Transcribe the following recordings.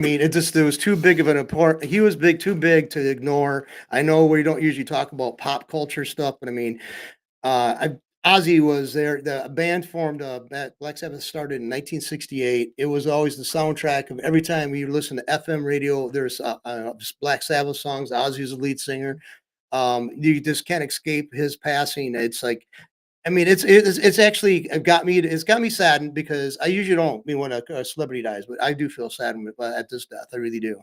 I mean, it was too big of an important. He was too big to ignore. I know we don't usually talk about pop culture stuff, but I mean, Ozzy was there. The band formed. Black Sabbath started in 1968. It was always the soundtrack of every time you listen to FM radio. There's Black Sabbath songs. Ozzy's the lead singer. You just can't escape his passing. It's like, I mean, it's actually it's got me saddened because I usually don't mean when a celebrity dies, but I do feel saddened at this death. I really do.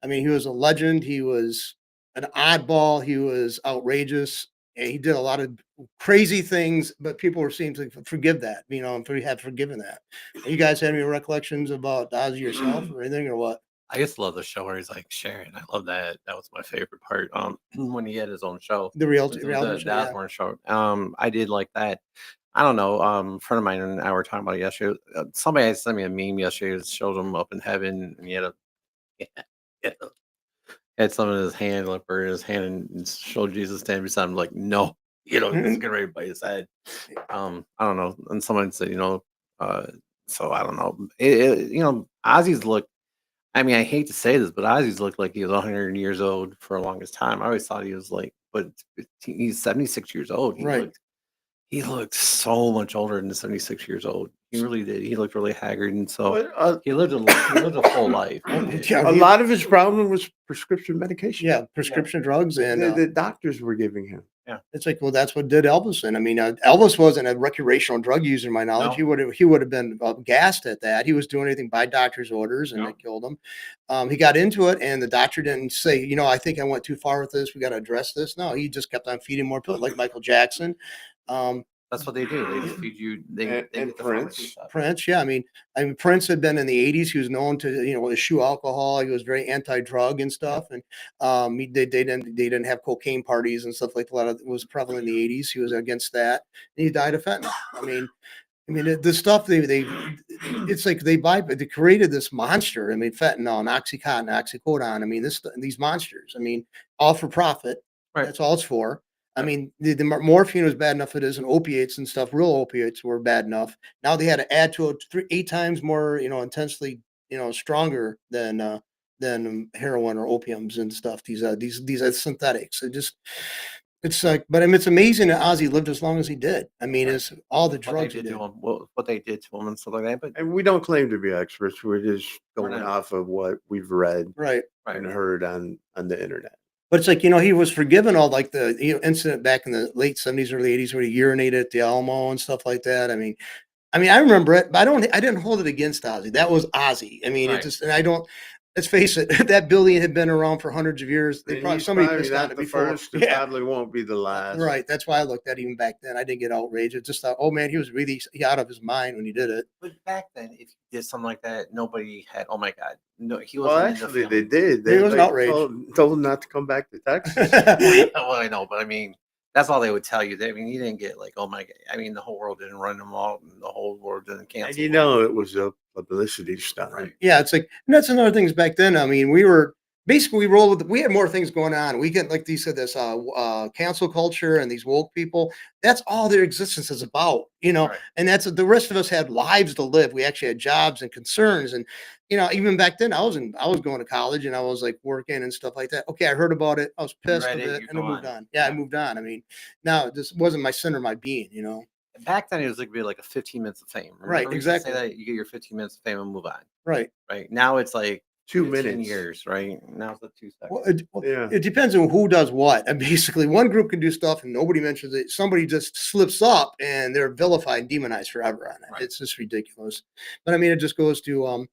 I mean, he was a legend. He was an oddball. He was outrageous. And he did a lot of crazy things, but people were seem to forgive that, and have forgiven that. You guys have any recollections about Ozzy yourself or anything or what? I used to love the show where he's like sharing. I love that. That was my favorite part. When he had his own show, The reality the show, yeah. Osbourne show. I did like that. I don't know. A friend of mine and I were talking about it yesterday. Somebody had sent me a meme yesterday. It showed him up in heaven, and he had a yeah, had some in his hand, like or in his hand, and showed Jesus standing beside him. Like, no, he's getting ready to bite his head. I don't know. And someone said, so I don't know. Ozzy's look. I mean, I hate to say this, but Ozzy's looked like he was 100 years old for the longest time. I always thought he was like, but he's 76 years old. Right. He looked so much older than 76 years old. He really did. He looked really haggard, and so But, he lived a full life. a lot of his problem was prescription medication. Yeah, prescription drugs and the doctors were giving him. Yeah, it's like, well, that's what did Elvis. And I mean, Elvis wasn't a recreational drug user, in my knowledge. No. He would have been gassed at that. He was doing anything by doctor's orders, and it killed him. He got into it, and the doctor didn't say, I think I went too far with this. We got to address this. No, he just kept on feeding more pills, like Michael Jackson. That's what they do. They feed you. They and Prince. Prince, yeah. I mean, Prince had been in the '80s. He was known to, eschew alcohol. He was very anti-drug and stuff. And they didn't have cocaine parties and stuff like that. It was prevalent in the '80s. He was against that, and he died of fentanyl. I mean, the stuff it's like they created this monster. I mean, fentanyl and oxycontin, oxycodone. I mean, these monsters. I mean, all for profit. Right. That's all it's for. I mean, the morphine was bad enough it is, and opiates and stuff. Real opiates were bad enough. Now they had to add to it 8 times more, intensely, stronger than heroin or opiums and stuff. These are synthetics. It's like, but I mean, it's amazing that Ozzy lived as long as he did. I mean, it's all the drugs they did to him, what they did to him and stuff like that. But And we don't claim to be experts. We're just going off of what we've read right and heard on the internet. But it's like, he was forgiven all like the incident back in the late 70s, early 80s where he urinated at the Alamo and stuff like that. I mean, I remember it, but I didn't hold it against Ozzy. That was Ozzy. I mean, and I don't. Let's face it, that building had been around for hundreds of years. Somebody pissed on it before. First, it probably won't be the last. Right. That's why I looked at it even back then. I didn't get outraged. I just thought, oh man, he was really out of his mind when he did it. But back then, if you did something like that, nobody had. Oh my God, no, he Well, wasn't. actually, they did. He wasn't outraged. Told him not to come back to Texas. Well, I know, but I mean, that's all they would tell you. I mean, you didn't get like, oh my God. I mean, the whole world didn't run them all, and the whole world didn't cancel. And it was a publicity stunt. Right. Yeah, it's like, and that's another thing. Is back then, I mean, we rolled with. We had more things going on. We get, like you said, this cancel culture and these woke people. That's all their existence is about, Right. And that's the rest of us had lives to live. We actually had jobs and concerns, and even back then, I was going to college and I was like working and stuff like that. Okay, I heard about it. I was pissed with it, and I moved on. Yeah, I moved on. I mean, now this wasn't my sin or my being, Back then, it was like be like a 15 minutes of fame. Remember Right, exactly. Say that you get your 15 minutes of fame and move on. Right. Right. Now it's like 2 minutes. years. Right. Now it's like 2 seconds. Well, it depends on who does what. And basically, one group can do stuff and nobody mentions it. Somebody just slips up and they're vilified and demonized forever on it. Right. It's just ridiculous. But I mean, it just goes to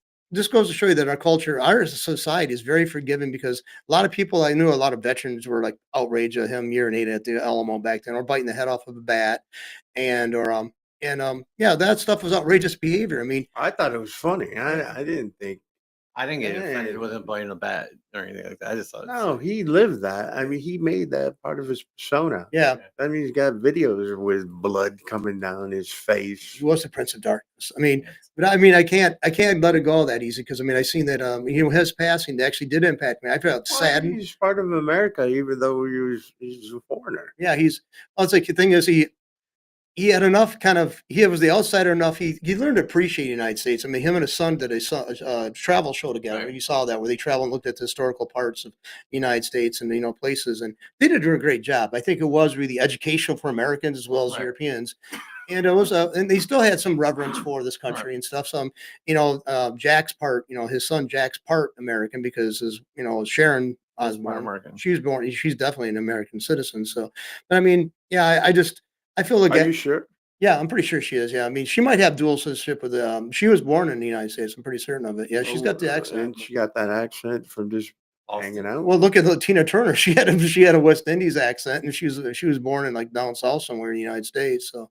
show you that our culture, our society is very forgiving, because a lot of people, I knew a lot of veterans were like outraged at him urinating at the Alamo back then, or biting the head off of a bat, that stuff was outrageous behavior. I mean, I thought it was funny. I didn't think. I didn't get offended with him biting a bat or anything like that. I just thought, no, he lived that. I mean, he made that part of his persona. Yeah. I mean, he's got videos with blood coming down his face. He was the Prince of Darkness. I mean, but I mean, I can't let it go that easy, because I mean, I seen that his passing actually did impact me. I felt saddened. He's part of America, even though he's a foreigner. Yeah, it's like the thing is he had enough kind of he was the outsider enough. He learned to appreciate the United States. I mean, him and his son did a travel show together. Right. You saw that where they traveled and looked at the historical parts of the United States and places, and they did do a great job. I think it was really educational for Americans as well as Right. Europeans. And it was, and they still had some reverence for this country and stuff. Some, Jack's part, his son Jack's part American because his, Sharon He's part Osbourne, American. she's definitely an American citizen. So, but I mean, yeah, I feel Are like, you sure? yeah, I'm pretty sure she is. Yeah, I mean, she might have dual citizenship with. She was born in the United States. I'm pretty certain of it. Yeah, she's got the accent. And she got that accent from just hanging Austin. out. Well, look at Tina Turner. She had a West Indies accent, and she was born in like down south somewhere in the United States. So,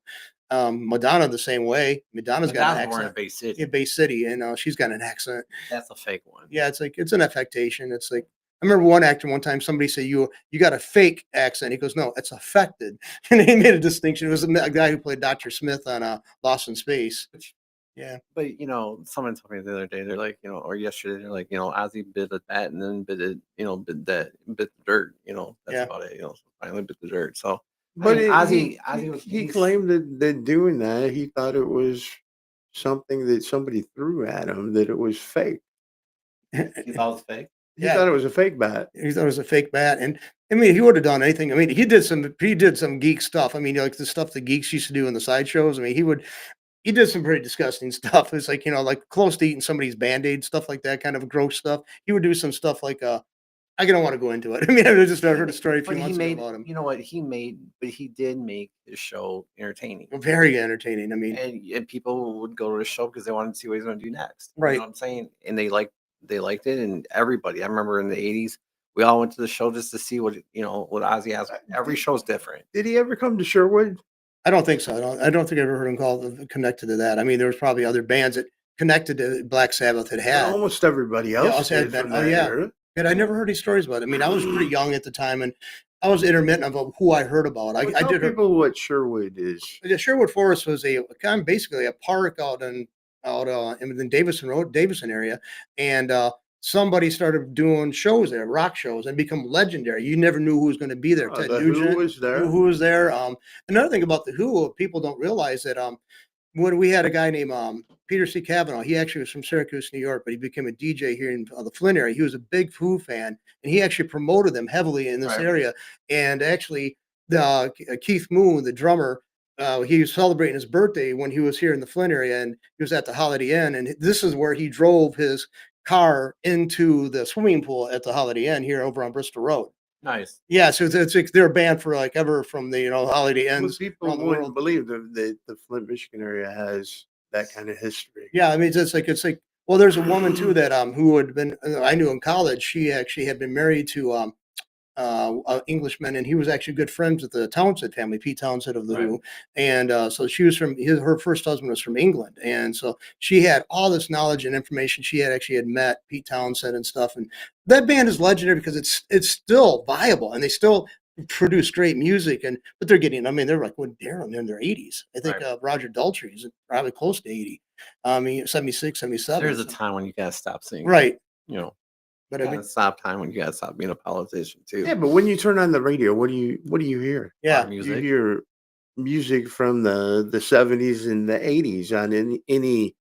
Madonna the same way. Madonna's got an Madonna's born in accent. Bay City. Yeah, Bay City, and she's got an accent. That's a fake one. Yeah, it's like it's an affectation. It's like I remember one actor one time somebody said you got a fake accent. He goes, no, it's affected, and he made a distinction. It was a guy who played Dr. Smith on Lost in Space. Yeah, But someone told me the other day, they're like, or yesterday, they're like, Ozzy bit at that and then bit it, bit that, bit the dirt, that's Yeah. about it, finally bit the dirt. So, But Ozzy he he's- claimed that doing that, he thought it was something that somebody threw at him, that it was fake. he thought it was fake. He Yeah. thought it was a fake bat. he thought it was a fake bat, and I mean, he would have done anything. I mean, he did some geek stuff. I mean, like the stuff the geeks used to do in the sideshows. I mean, he did some pretty disgusting stuff. It's like, like close to eating somebody's Band-Aid, stuff like that, kind of gross stuff. He would do some stuff like, I don't want to go into it. I mean, I just heard a story a few But he months made, ago about him. but he did make his show entertaining. Very entertaining. I mean, And people would go to the show because they wanted to see what he's going to do next. You Right. know what I'm saying? And they liked it. And everybody, I remember in the 80s, we all went to the show just to see what Ozzy has. Every show's different. Did he ever come to Sherwood? I don't think so. I don't think I ever heard him connected to that. I mean, there was probably other bands that connected to Black Sabbath had. Almost everybody else us had did been- from oh, that yeah. era. And I never heard any stories about it. I mean, I was pretty young at the time, and I was intermittent about who I heard about. Well, I tell did hear. people what Sherwood is. Yeah, Sherwood Forest was a kind of basically a park out in the Davison area, and somebody started doing shows there, rock shows, and become legendary. You never knew who was going to be there. Oh, Ted the Who Nugent was there. Who was there. Another thing about the Who, people don't realize that when we had a guy named Peter C. Cavanaugh, he actually was from Syracuse, New York, but he became a DJ here in the Flint area. He was a big Who fan, and he actually promoted them heavily in this Right. area. And actually, the Keith Moon, the drummer, he was celebrating his birthday when he was here in the Flint area, and he was at the Holiday Inn, and this is where he drove his car into the swimming pool at the Holiday Inn here over on Bristol Road. Nice. Yeah, so it's like they're banned for like ever from the Holiday Well, Inns people around the wouldn't world. believe that the Flint, Michigan area has that kind of history. Yeah, I mean it's like well, there's a woman too that who had been I knew in college. She actually had been married to an Englishman, and he was actually good friends with the Townsend family, Pete Townsend of the Right. Who. And so she was her first husband was from England, and so she had all this knowledge and information. She had met Pete Townsend and stuff, and that band is legendary because it's still viable, and they still produce great music. But they're getting, I mean, they're like they're in their 80s. I think Right. Roger Daltrey is probably close to 80. I mean, 76, 77. There's a so- time when you gotta stop singing. right. But But I mean, stop time when you gotta stop being a politician too. Yeah, but when you turn on the radio, what do you hear? yeah, Pop You music. hear music from the 70s and the 80s on any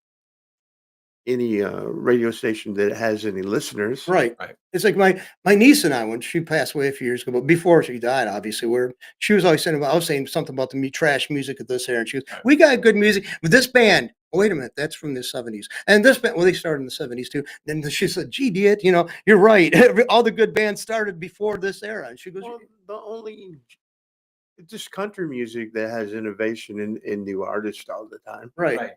radio station that has any listeners. right. Right. It's like my niece and I, when she passed away a few years ago, but before she died, obviously, where she was always saying I was saying something about the trash music at this era, and she goes, Right. "We got good music with this band." Oh, wait a minute, that's from the 70s, and this band, well, they started in the 70s too. Then she said, "Gee, Diet, you're right. All the good bands started before this era." And she goes, Well, the only it's just country music that has innovation and new artists all the time. "Right." Right.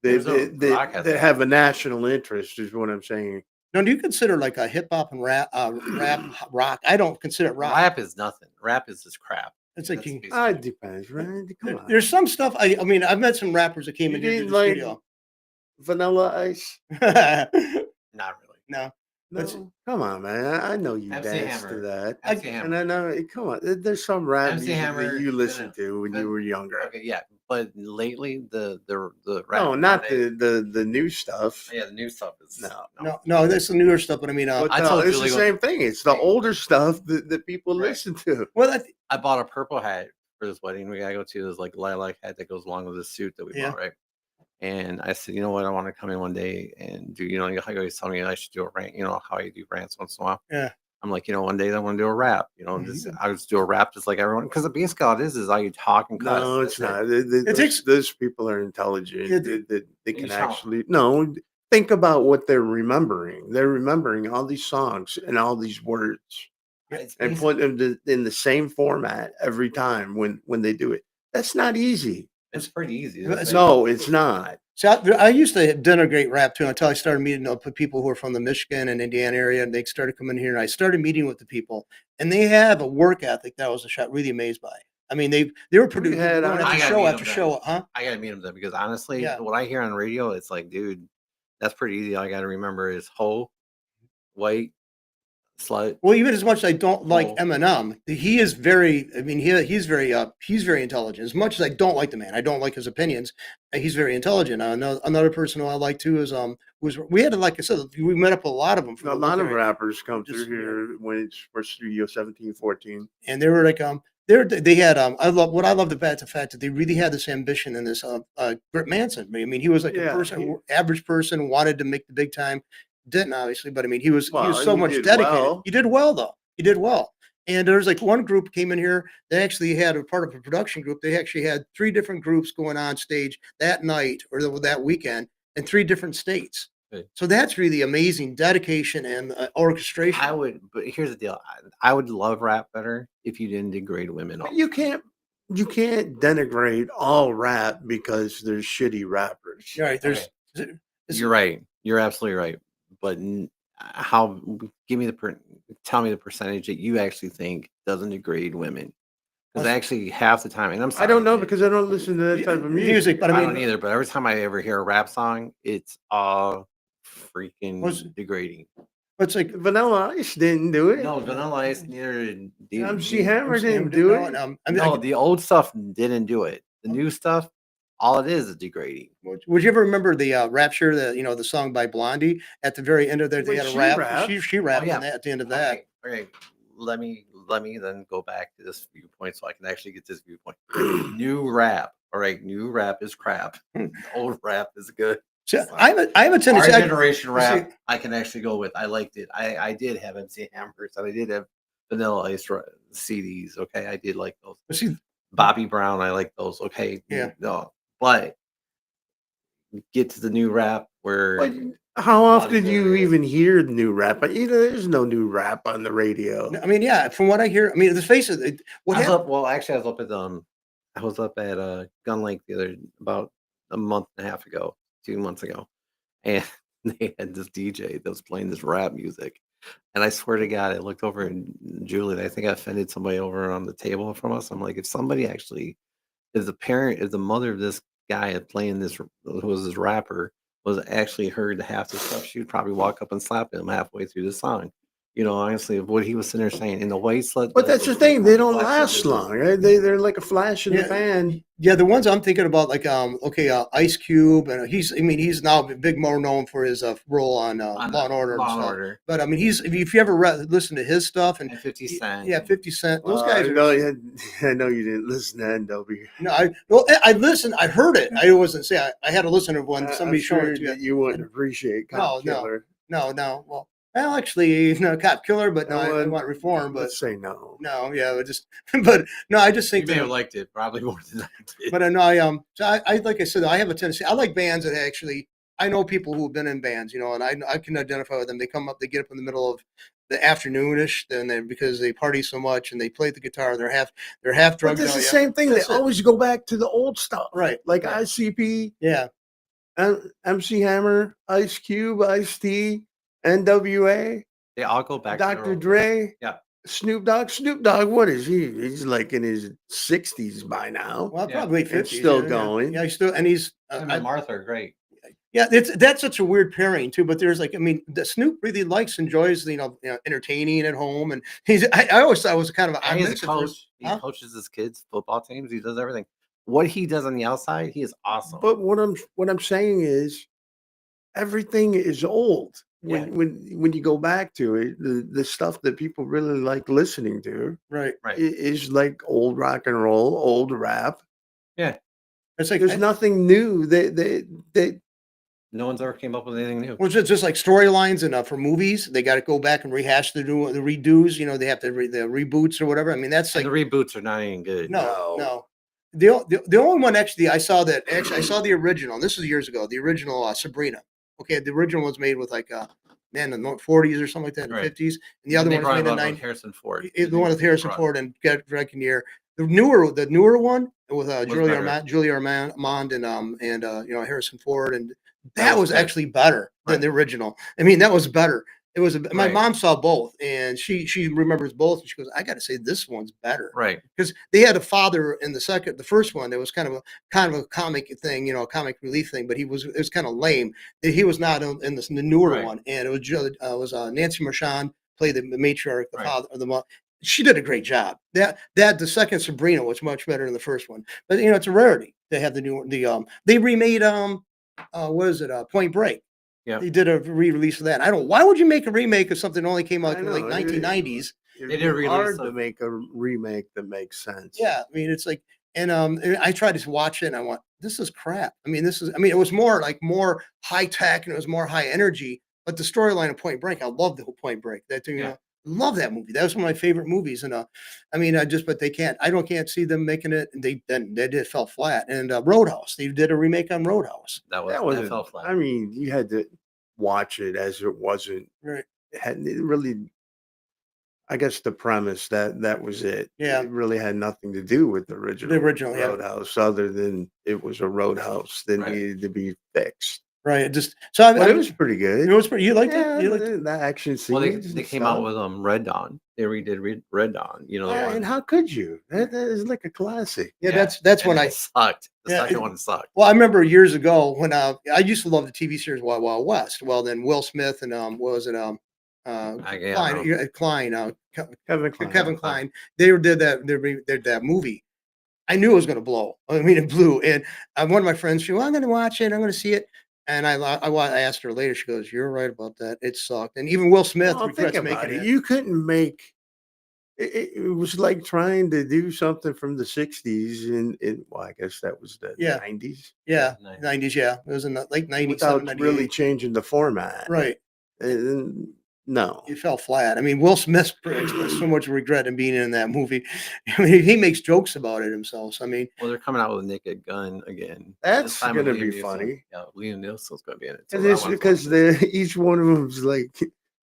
That, There's no that, rock that, has that that. have a national interest is what I'm saying. Now, do you consider like a hip hop and rap, rock? I don't consider it rock. Rap is nothing. Rap is just crap. It's like That's you, basically- It depends, right? Come on. there's some stuff. I mean, I've met some rappers that came You and did didn't the like- studio. Vanilla Ice? not really. No, No, That's- come on, man. I know you MC danced Hammer. to that. MC And Hammer. I know, come on. There's some rap MC music Hammer, that you no, listened no. to when you were younger. Okay, yeah, but lately the rap. No, not nowadays- the new stuff. Yeah, the new stuff is no, that's the newer stuff. But I mean, But I no, told it's Julie the what- same thing. It's the older stuff that people Right. listen to. well, I bought a purple hat for this wedding we gotta go to. There's like lilac hat that goes along with the suit that we Yeah. bought, right? And I said, you know what, I want to come in one day and do, you know, you always tell me I should do a rant, you know, how you do rants once in a while. Yeah. I'm like, you know, one day I want to do a rap, you know, just Mhm. I just do a rap just like everyone, because the basically all it is all you talk and cuss. No, it's That's it. not. It takes Those people are intelligent. it, They You can sound- actually no think about what they're remembering. They're remembering all these songs and all these words It's and basic- put them in the same format every time when they do it. That's not easy. it's pretty easy. It's- That's No, it's not. so I used to denigrate rap too until I started meeting up with people who are from the Michigan and Indiana area, and they started coming here, and I started meeting with the people, and they have a work ethic that I was really amazed by. I mean, they were producing had going on- after I gotta show meet after them show, then. huh? I gotta meet them then because honestly, Yeah. what I hear on radio, it's like, dude, that's pretty easy. All I gotta remember is hoe, white, slut. Well, even as much as I don't like Oh. Eminem, he is very. I mean, he's very intelligent. As much as I don't like the man, I don't like his opinions. He's very intelligent. Another person who I like too is was we had, like I said, we met up with a lot of them. A lot of rappers come Just, through you know. here when it's for Studio 17, 14. And they were like they had I love about the fact that they really had this ambition in this Britt Manson. I mean, he was like a Yeah, person, average person, wanted to make the big time, didn't obviously, but I mean, he was Well, so he much did dedicated. well. He did well though. He did well. And there's like one group came in here. They actually had a part of a production group. They actually had 3 different groups going on stage that night or that weekend in 3 different states. Good. So that's really amazing dedication and orchestration. I would, but here's the deal. I would love rap better if you didn't degrade women. But you can't denigrate all rap because there's shitty rappers. All right, there's You're right. You're absolutely right. But how? Give me tell me the percentage that you actually think doesn't degrade women. Because Well, actually, half the time, and I'm sorry, I don't know because I don't listen to that type of music. but I I don't mean, either. But every time I ever hear a rap song, it's all freaking Was- degrading. it's like Vanilla Ice didn't do it. No, Vanilla Ice neither did. MC Hammer MC didn't didn't do know it. I mean, No, the old stuff didn't do it. The new stuff, all it is degrading. would you ever remember the Rapture, the song by Blondie at the very end of there? They Wait, had a she rap. rapped? She rapped yeah. on that at the end of that. Okay. Let me then go back to this viewpoint so I can actually get this viewpoint. New rap. All right, new rap is crap. Old rap is good. So I have a Our tendency. generation see- rap, I can actually go with. I liked it. I did have MC Hammers and I did have Vanilla Ice CDs. Okay, I did like those. See, Bobby Brown, I like those. Okay, Yeah. no, but get to the new rap where But how often Bobby do you Brown. even hear new rap? There's no new rap on the radio. I mean, yeah. From what I hear, I mean, let's face it. What I was happened? up. Well, actually, I was up at Gun Lake about a month and a half ago, 2 months ago, and they had this DJ that was playing this rap music. And I swear to God, I looked over and Julie, I think I offended somebody over on the table from us. I'm like, if the mother of this guy playing this, who was this rapper, was actually heard half the stuff, she would probably walk up and slap him halfway through the song. Honestly, of what he was sitting there saying in the white slut. But that's the thing; they don't last long, right? They're like a flash in the Yeah. pan. Yeah, the ones I'm thinking about, like Ice Cube, and he's now more known for his role on Law and Order and Law and stuff. Order. But I mean, if you ever listen to his stuff and And 50 Cent. yeah, 50 Cent, those Well, guys I are. know you didn't listen to NW. No, I listened. I heard it. I wasn't say I had to listen to when somebody I'm showed sure it to you. that you wouldn't appreciate Cop No. Killer. No. Well, actually, he's not a cop killer, but no, I Well, want reform. But Let's say no. no, yeah, but no, I just You think may that. have liked it probably more than I did. But I know so I like I said, I have a tendency. I like bands that actually. I know people who've been in bands, and I can identify with them. They come up, they get up in the middle of the afternoonish, then because they party so much and they play the guitar, they're half But drugged this is out. the Yeah. same thing. They That's it. always go back to the old stuff, Right, Like right. ICP, Yeah, MC Hammer, Ice Cube, Ice T, NWA, They all go back to their Dr. old- Dre, Yeah. Snoop Dogg. Snoop Dogg, what is he? He's like in his 60s by now. well, Yeah. probably And 50. still going. Yeah, he's still, and he's. Him and Martha are great. Yeah, that's such a weird pairing too. But there's the Snoop really enjoys entertaining at home, and I always thought it was kind of And he's a at first. coach. He Huh? coaches his kids' football teams. He does everything. What he does on the outside, he is awesome. But what I'm saying is everything is old. when Yeah. when you go back to it, the stuff that people really like listening to Right. Right. is like old rock and roll, old rap. Yeah. It's like There's nothing new. They No one's ever came up with anything new. well, just like storylines and for movies, they got to go back and rehash the redos. They have to the reboots or whatever. I mean, that's And like the reboots are not even good. no, No. no. The only one actually I saw that actually I saw the original. And this was years ago. The original Sabrina. Okay, the original was made with like man in the 40s or something like that in the Right. 50s, and the other And they one was brought made in about the with 90s. Harrison Ford. The one with Harrison Brought- Ford and Greg Kinnear. The newer one with better. Julia Armand and Harrison Ford, and That that was was good. actually better than Right. the original. I mean, that was better. It was my Right. mom saw both, and she remembers both, and she goes, "I got to say this one's better." Right. Because they had a father in the first one. That was kind of a comic thing, a comic relief thing. But it was kind of lame. He was not in the newer Right. one, and it was Nancy Marchand played the matriarch, the Right. father, or the mother. She did a great job. The second Sabrina was much better than the first one. But it's a rarity to have the new one. They remade what is it? Point Break. Yeah. They did a re-release of that. I don't. Why would you make a remake of something that only came out I in the late know, 1990s? it'd They be did release hard to of- make a remake that makes sense. Yeah, I mean, it's like, and I tried to watch it, and I went, "This is crap." I mean, it was more high tech, and it was more high energy. But the storyline of Point Break, I love the whole Point Break. Yeah. Love that movie. That was one of my favorite movies. And I mean, but they can't. Can't see them making it. And they did fell flat. And Roadhouse, they did a remake on Roadhouse. That fell flat. I mean, you had to watch it as it wasn't. Right. It really, I guess the premise that was it. Yeah. It really had nothing to do with the original Yeah. Roadhouse, other than it was a roadhouse that Right. needed to be fixed. Right. It just so But it was pretty good. It was pretty. You liked Yeah, it? You liked it? the action Well, scenes. they and came out stuff. with Red Dawn. They redid Red Dawn. The Yeah, one. and how could you? That is like a classic. Yeah. Yeah, That's and when it sucked. The Yeah, second one sucked. Well, I remember years ago when I used to love the TV series Wild Wild West. Well, then Will Smith and what was it I don't know. Klein Kevin Kline. Kevin Klein, they did did that movie. I knew it was going to blow. I mean, it blew. And one of my friends, she, well, I'm going to watch it. I'm going to see it. And I asked her later. She goes, "You're right about that. It sucked." And even Will Smith Well, think regrets about making it. it. You couldn't make it was like trying to do something from the 60s in well, I guess that was the Yeah. 90s Yeah, Nice. 90s. Yeah, it was in the late 90s, without really changing the format. right. And no. It fell flat. I mean, Will Smith expressed so much regret in being in that movie. I mean, he makes jokes about it himself. So, I mean, Well, they're coming out with Naked Gun again. That's This time with gonna Liam be Neeson. funny. Yeah, Liam Neeson's going to be in it. so And that it's one's because gonna each one of them's like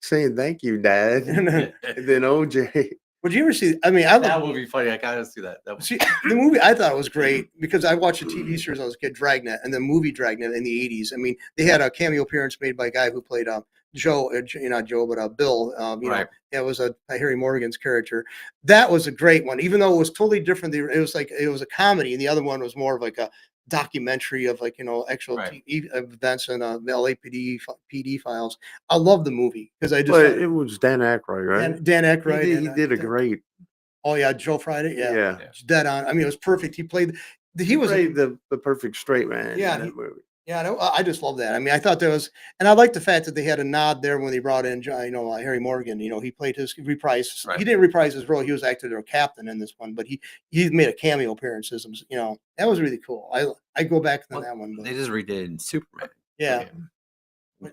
saying thank you, Dad. and, be- And then OJ. would you ever see? I mean, I that love would be funny. I gotta see that. That would see the movie. I thought it was great because I watched the TV series when I was a kid, Dragnet, and the movie Dragnet in the 80s. I mean, they had a cameo appearance made by a guy who played Joe, not Joe, but Bill. Right. It was a Harry Morgan's character. That was a great one, even though it was totally different. It was like it was a comedy, and the other one was more of like a documentary of actual Right. TV events and the LAPD files. I love the movie because I just But thought- it was Dan Aykroyd, right? Dan Aykroyd. He did a great. Oh yeah, Joe Friday. Yeah, Yeah. it's dead on. I mean, it was perfect. He played. He was. played the perfect straight man Yeah, in that movie. Yeah, I just love that. I mean, I thought there was, and I like the fact that they had a nod there when they brought in, Harry Morgan. He played his reprise. Right. He didn't reprise his role. He was actually their captain in this one, but he made a cameo appearance. That was really cool. I go back to Well, that one. They But just redid Superman. yeah, again.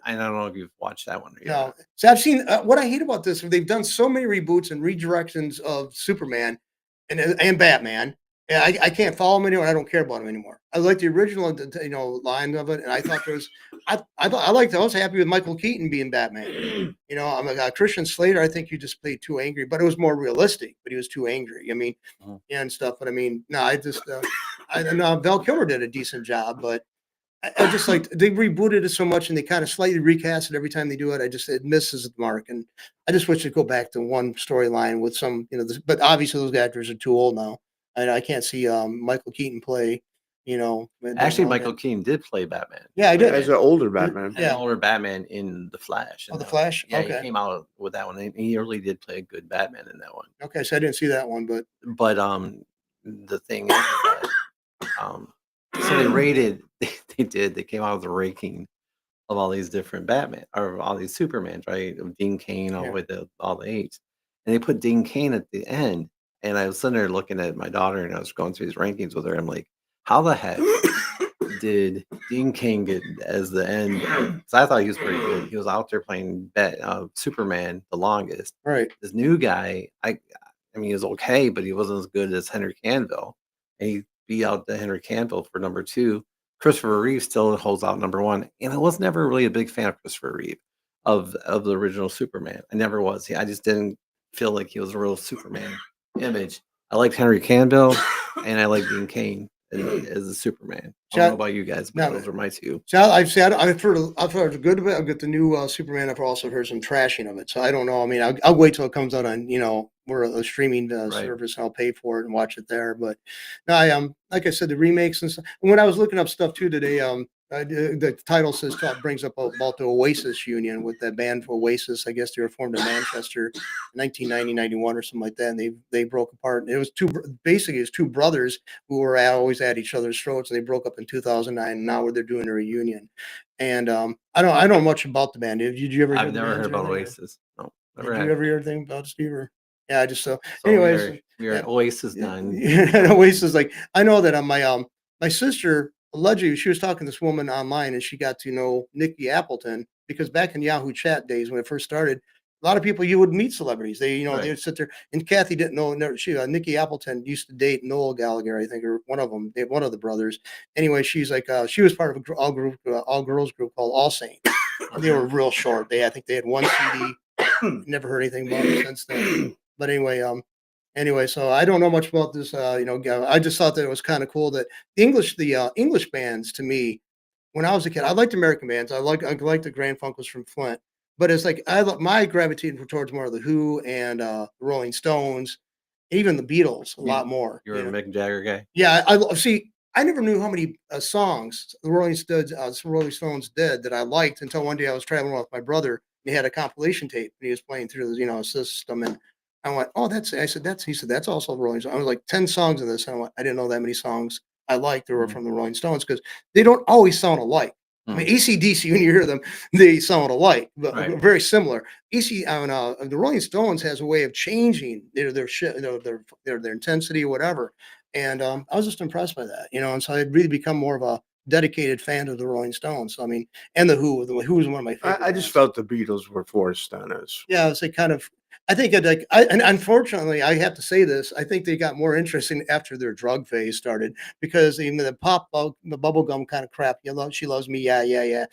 I don't know if you've watched that one. no. So I've seen what I hate about this. They've done so many reboots and redirections of Superman and Batman. Yeah, I can't follow him anymore. I don't care about him anymore. I like the original, line of it, and I thought there was. I was happy with Michael Keaton being Batman. I'm like Christian Slater. I think he just played too angry, but it was more realistic. But he was too angry. I mean, and stuff. But I mean, no, I just. Val Kilmer did a decent job, but I just like they rebooted it so much, and they kind of slightly recast it every time they do it. It misses the mark, and I just wish it'd go back to one storyline with some, but obviously those actors are too old now. And I can't see Michael Keaton play, Actually, Michael Keaton did play Batman. Yeah, I did. As an older Batman. An Yeah. older Batman in The Flash. Oh, The Flash? Yeah, Okay. he came out with that one. And he really did play a good Batman in that one. Okay, so I didn't see that one, but But the thing is that so they rated. They came out with a ranking of all these different Batman or all these Supermans, right? Of Dean Cain all the Yeah. way to all the eights. And they put Dean Cain at the end. And I was sitting there looking at my daughter and I was going through these rankings with her. I'm like, how the heck did Dean Cain get as the end? Because I thought he was pretty good. He was out there playing Superman the longest. Right. This new guy, I mean, he was okay, but he wasn't as good as Henry Cavill. And he beat out the Henry Cavill for number 2. Christopher Reeve still holds out number 1, and I was never really a big fan of Christopher Reeve of the original Superman. I never was. I just didn't feel like he was a real Superman image. I liked Henry Cavill, and I like Dean Cain as a Superman. I don't know about you guys, but No, those are my 2. So I've heard a good of it. I've got the new Superman. I've also heard some trashing of it. So I don't know. I mean, I'll wait till it comes out on we're a streaming Right. service. And I'll pay for it and watch it there. But no, I like I said, the remakes and stuff. And when I was looking up stuff too today, the title brings up about the Oasis union with that band for Oasis. I guess they were formed in Manchester, in 1990, 91 or something like that. And they broke apart. It was basically two brothers who were always at each other's throats, and they broke up in 2009. And now they're doing a reunion. And I don't know much about the band. Did you ever? I've never heard about Oasis. No, never Did had. you ever hear anything about Steve? Or yeah, I just so. So Anyways, we are Oasis done. Oasis, like I know that on my sister allegedly she was talking to this woman online and she got to know Nikki Appleton because back in Yahoo chat days when it first started, a lot of people you would meet celebrities. They they would sit there and Kathy didn't know. Nikki Appleton used to date Noel Gallagher, I think, or one of them, one of the brothers. Anyway, she's like she was part of a all girls group called All Saints. They were real short. I think they had one CD. Never heard anything about it since then. But anyway, so I don't know much about this. I just thought that it was kind of cool that the English bands to me, when I was a kid, I liked American bands. I liked the Grand Funkels from Flint, but it's like my gravitated towards more of the Who and the Rolling Stones, even the Beatles a lot more. You're a Mick Jagger guy. Yeah, I see. I never knew how many songs the Rolling Stones did that I liked until one day I was traveling with my brother. He had a compilation tape and he was playing through the system, and I went, "Oh, that's." I said, "That's." He said, "That's also Rolling Stones." I was like 10 songs of this, and I went, "I didn't know that many songs I liked that were from the Rolling Stones because they don't always sound alike." I mean, AC/DC, when you hear them, they sound alike, but very similar. The Rolling Stones has a way of changing their intensity or whatever. And I was just impressed by that, and so I'd really become more of a dedicated fan of the Rolling Stones. So, I mean, and the Who. The Who was one of my favorite. I just felt the Beatles were forced on us. Yeah, it's like kind of. I think and unfortunately, I have to say this. I think they got more interesting after their drug phase started because even the the bubblegum kind of crap. She loves me. Yeah, yeah, yeah.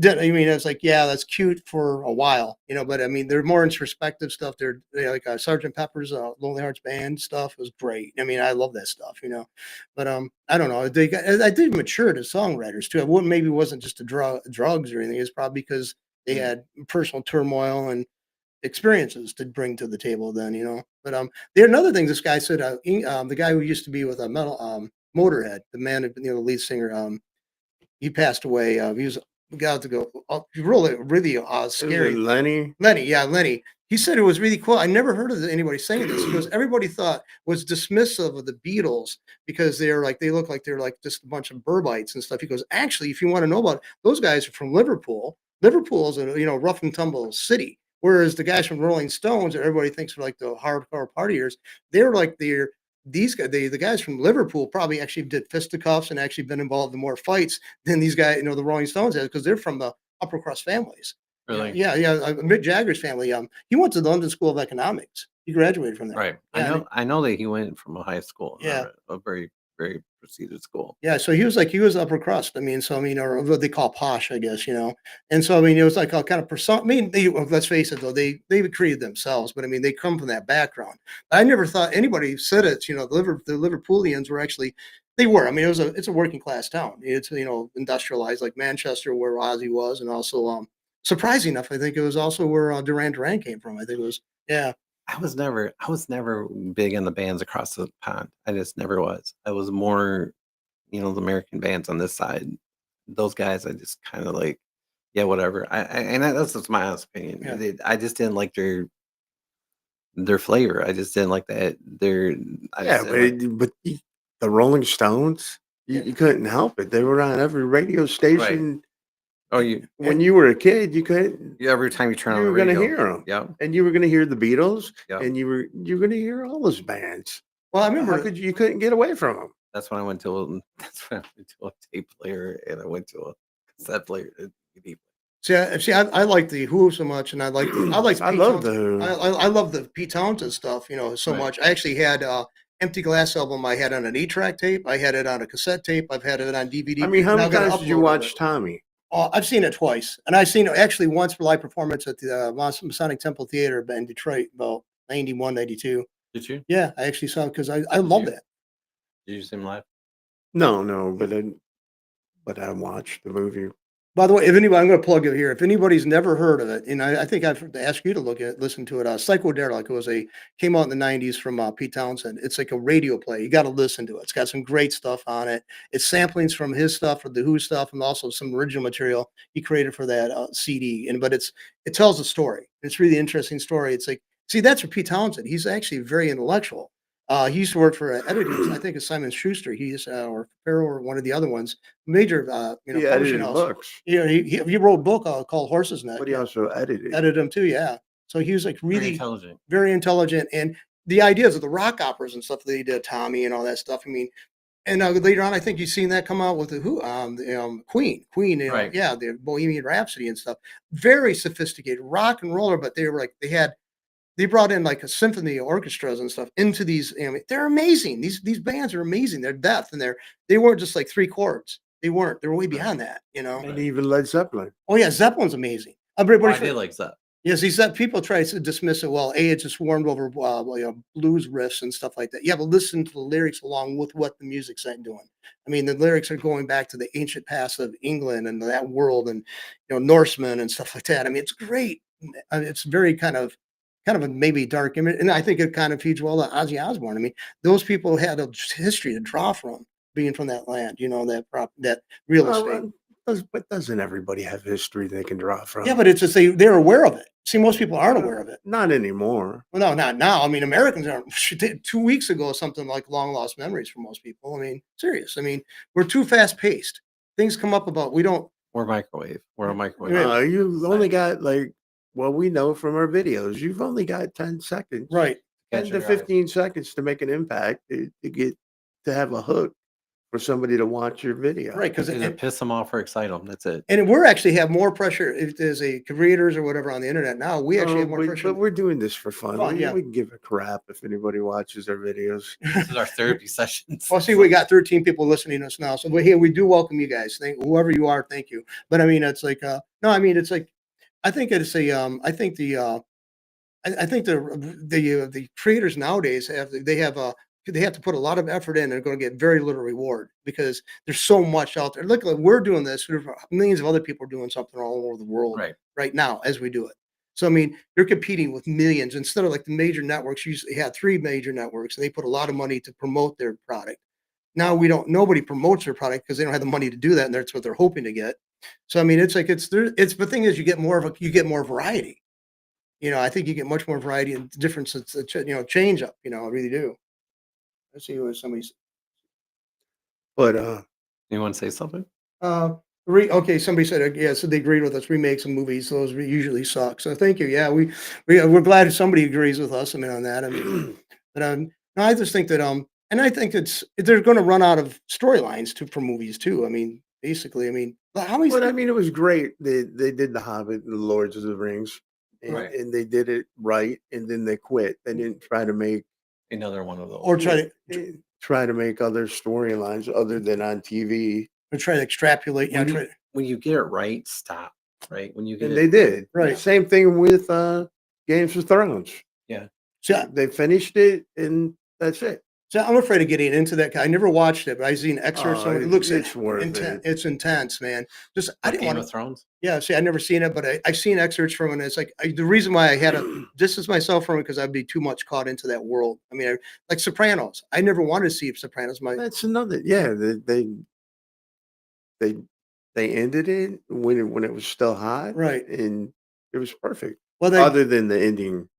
I mean, it's like, yeah, that's cute for a while, but I mean, they're more introspective stuff. They're like Sergeant Pepper's Lonely Hearts Band stuff was great. I mean, I love that stuff. But I don't know. I did mature as songwriters too. Maybe it wasn't just the drugs or anything. It's probably because they had personal turmoil and experiences to bring to the table then. But there are another thing this guy said, the guy who used to be with a metal Motorhead, the man, the lead singer, he passed away. He was got to go really scary. Lenny. Yeah, Lenny. He said it was really cool. I never heard of anybody saying this. He goes, everybody was dismissive of the Beatles because they look like they're like just a bunch of burbites and stuff. He goes, actually, if you want to know about it, those guys are from Liverpool. Liverpool is a rough and tumble city. Whereas the guys from Rolling Stones, that everybody thinks are like the hardcore partiers, these guys, the guys from Liverpool probably actually did fisticuffs and actually been involved in more fights than these guys, the Rolling Stones has, because they're from the upper crust families. Really? Yeah. Mick Jagger's family. He went to the London School of Economics. He graduated from there. Right. Yeah, I know that he went from a high school. Yeah. A very, very prestigious school. Yeah, so he was upper crust. I mean, or what they call posh, I guess. And so I mean, it was like a kind of persona. I mean, let's face it, though, they created themselves, but I mean, they come from that background. I never thought anybody said it. The Liverpoolians were actually. They were. I mean, it's a working class town. It's industrialized like Manchester, where Ozzy was, and also surprising enough, I think it was also where Duran Duran came from. I think it was. Yeah. I was never big on the bands across the pond. I just never was. I was more, the American bands on this side. Those guys, I just kind of like, yeah, whatever. That's just my honest opinion. Yeah. I just didn't like their flavor. I just didn't like that. But the Rolling Stones, you couldn't help it. They were on every radio station. Oh, you When you were a kid, you couldn't. every time you turn on You the were going to radio. hear them, Yeah, and you were going to hear the Beatles, yeah. and you're going to hear all those bands. Well, I How remember could you couldn't get away from them? That's when I went to a that's when I went to a tape player and I went to a cassette player. DVD. I like the Who so much, and I like I Pete love Townsend. the. I love the Pete Townsend stuff, so Right. much. I actually had Empty Glass album. I had on an 8-track tape. I had it on a cassette tape. I've had it on I DVD, mean, how and many I've got an times did you upload of it. watch Tommy? I've seen it twice, and I've seen it actually once for live performance at the Masonic Temple Theater in Detroit, about 91, 92. Did you? Yeah, I actually saw it because I Did love you? that. Did you see him live? No, but I watched the movie. By the way, if anybody, I'm going to plug it here. If anybody's never heard of it, and I think I've asked you to listen to it. Psychodelic came out in the '90s from Pete Townsend. It's like a radio play. You got to listen to it. It's got some great stuff on it. It's samplings from his stuff, or the Who stuff, and also some original material he created for that CD. But it tells a story. It's really interesting story. It's like, see, that's for Pete Townsend. He's actually very intellectual. He used to work for editing. I think it's Simon Schuster. He's or Farrell or one of the other ones, major He publishing edited house. books, He wrote a book called Horse's Neck. but he also edited. Edited them too, yeah. So he was like Very really intelligent. very intelligent, and the ideas of the rock operas and stuff that he did, Tommy and all that stuff. I mean, and later on, I think you've seen that come out with the Who, Queen, Right. yeah, the Bohemian Rhapsody and stuff. Very sophisticated rock and roller, but they were like they brought in like a symphony orchestras and stuff into these. They're amazing. These bands are amazing. They're depth and they weren't just like three chords. They weren't. They were way beyond that. And even Led Zeppelin. Oh yeah, Zeppelin's amazing. Oh, I did like that. Yes, he said people try to dismiss it. Well, it's just warmed over blues riffs and stuff like that. Yeah, but listen to the lyrics along with what the music's doing. I mean, the lyrics are going back to the ancient past of England and that world, and Norsemen and stuff like that. I mean, it's great. It's very kind of a maybe dark image, and I think it kind of feeds well to Ozzy Osbourne. I mean, those people had a history to draw from, being from that land. That real estate. But doesn't everybody have history they can draw from? Yeah, but it's just they're aware of it. See, most people aren't aware of it. Not anymore. Well, no, not now. I mean, Americans aren't. 2 weeks ago, something like long lost memories for most people. I mean, serious. I mean, we're too fast paced. Things come up about we don't. We're microwave. We're a microwave. Yeah. You've only got we know from our videos, you've only got 10 seconds, Right. 10 to 15 seconds to make an impact to have a hook for somebody to watch your video. Right. Because Either piss them off or excite them. That's it. and we're actually have more pressure if there's creators or whatever on the internet now. We actually have more pressure. But we're doing this for fun. Fun, yeah. We can give a crap if anybody watches our videos. This is our therapy sessions. Well, see, we got 13 people listening to us now, so we do welcome you guys. Whoever you are, thank you. But I mean, it's like no, I mean, it's like I think it's I think the creators nowadays they have to put a lot of effort in and they're going to get very little reward because there's so much out there. Look, like we're doing this. Millions of other people are doing something all over the world right now as we do it. So I mean, you're competing with millions instead of like the major networks. Usually had 3 major networks and they put a lot of money to promote their product. Now nobody promotes their product because they don't have the money to do that, and that's what they're hoping to get. So I mean, it's like it's the thing is you get more variety. I think you get much more variety and difference. It's change up. I really do. Let's see what somebody's. But You want to say something? Okay, somebody said so they agreed with us. Remakes of movies, those usually suck. So thank you. Yeah, we're glad somebody agrees with us. I mean on that. I mean, but no, I just think that and I think they're going to run out of storylines for movies too. I mean, basically, I mean, how many? But I mean, it was great. They did The Hobbit and The Lords of the Rings, and they did it right, and then they quit. They didn't try to make Another one of those. Or try to make other storylines other than on TV. or try to extrapolate. When you get it right, stop. Right when you get And it, they did. Right. Same thing with Games of Thrones. yeah. So, They finished it, and that's it. so I'm afraid of getting into that. I never watched it, but I've seen excerpts. Oh, It looks it's worth intense. it. It's intense, man. Just I didn't Game want of to. Thrones. Yeah, see, I've never seen it, but I've seen excerpts from it. And it's like the reason why I had to distance myself from it because I'd be too much caught into that world. I mean, like Sopranos. I never wanted to see Sopranos. That's another. Yeah, they ended it when it was still hot, Right. and it was perfect. Well, Other than the ending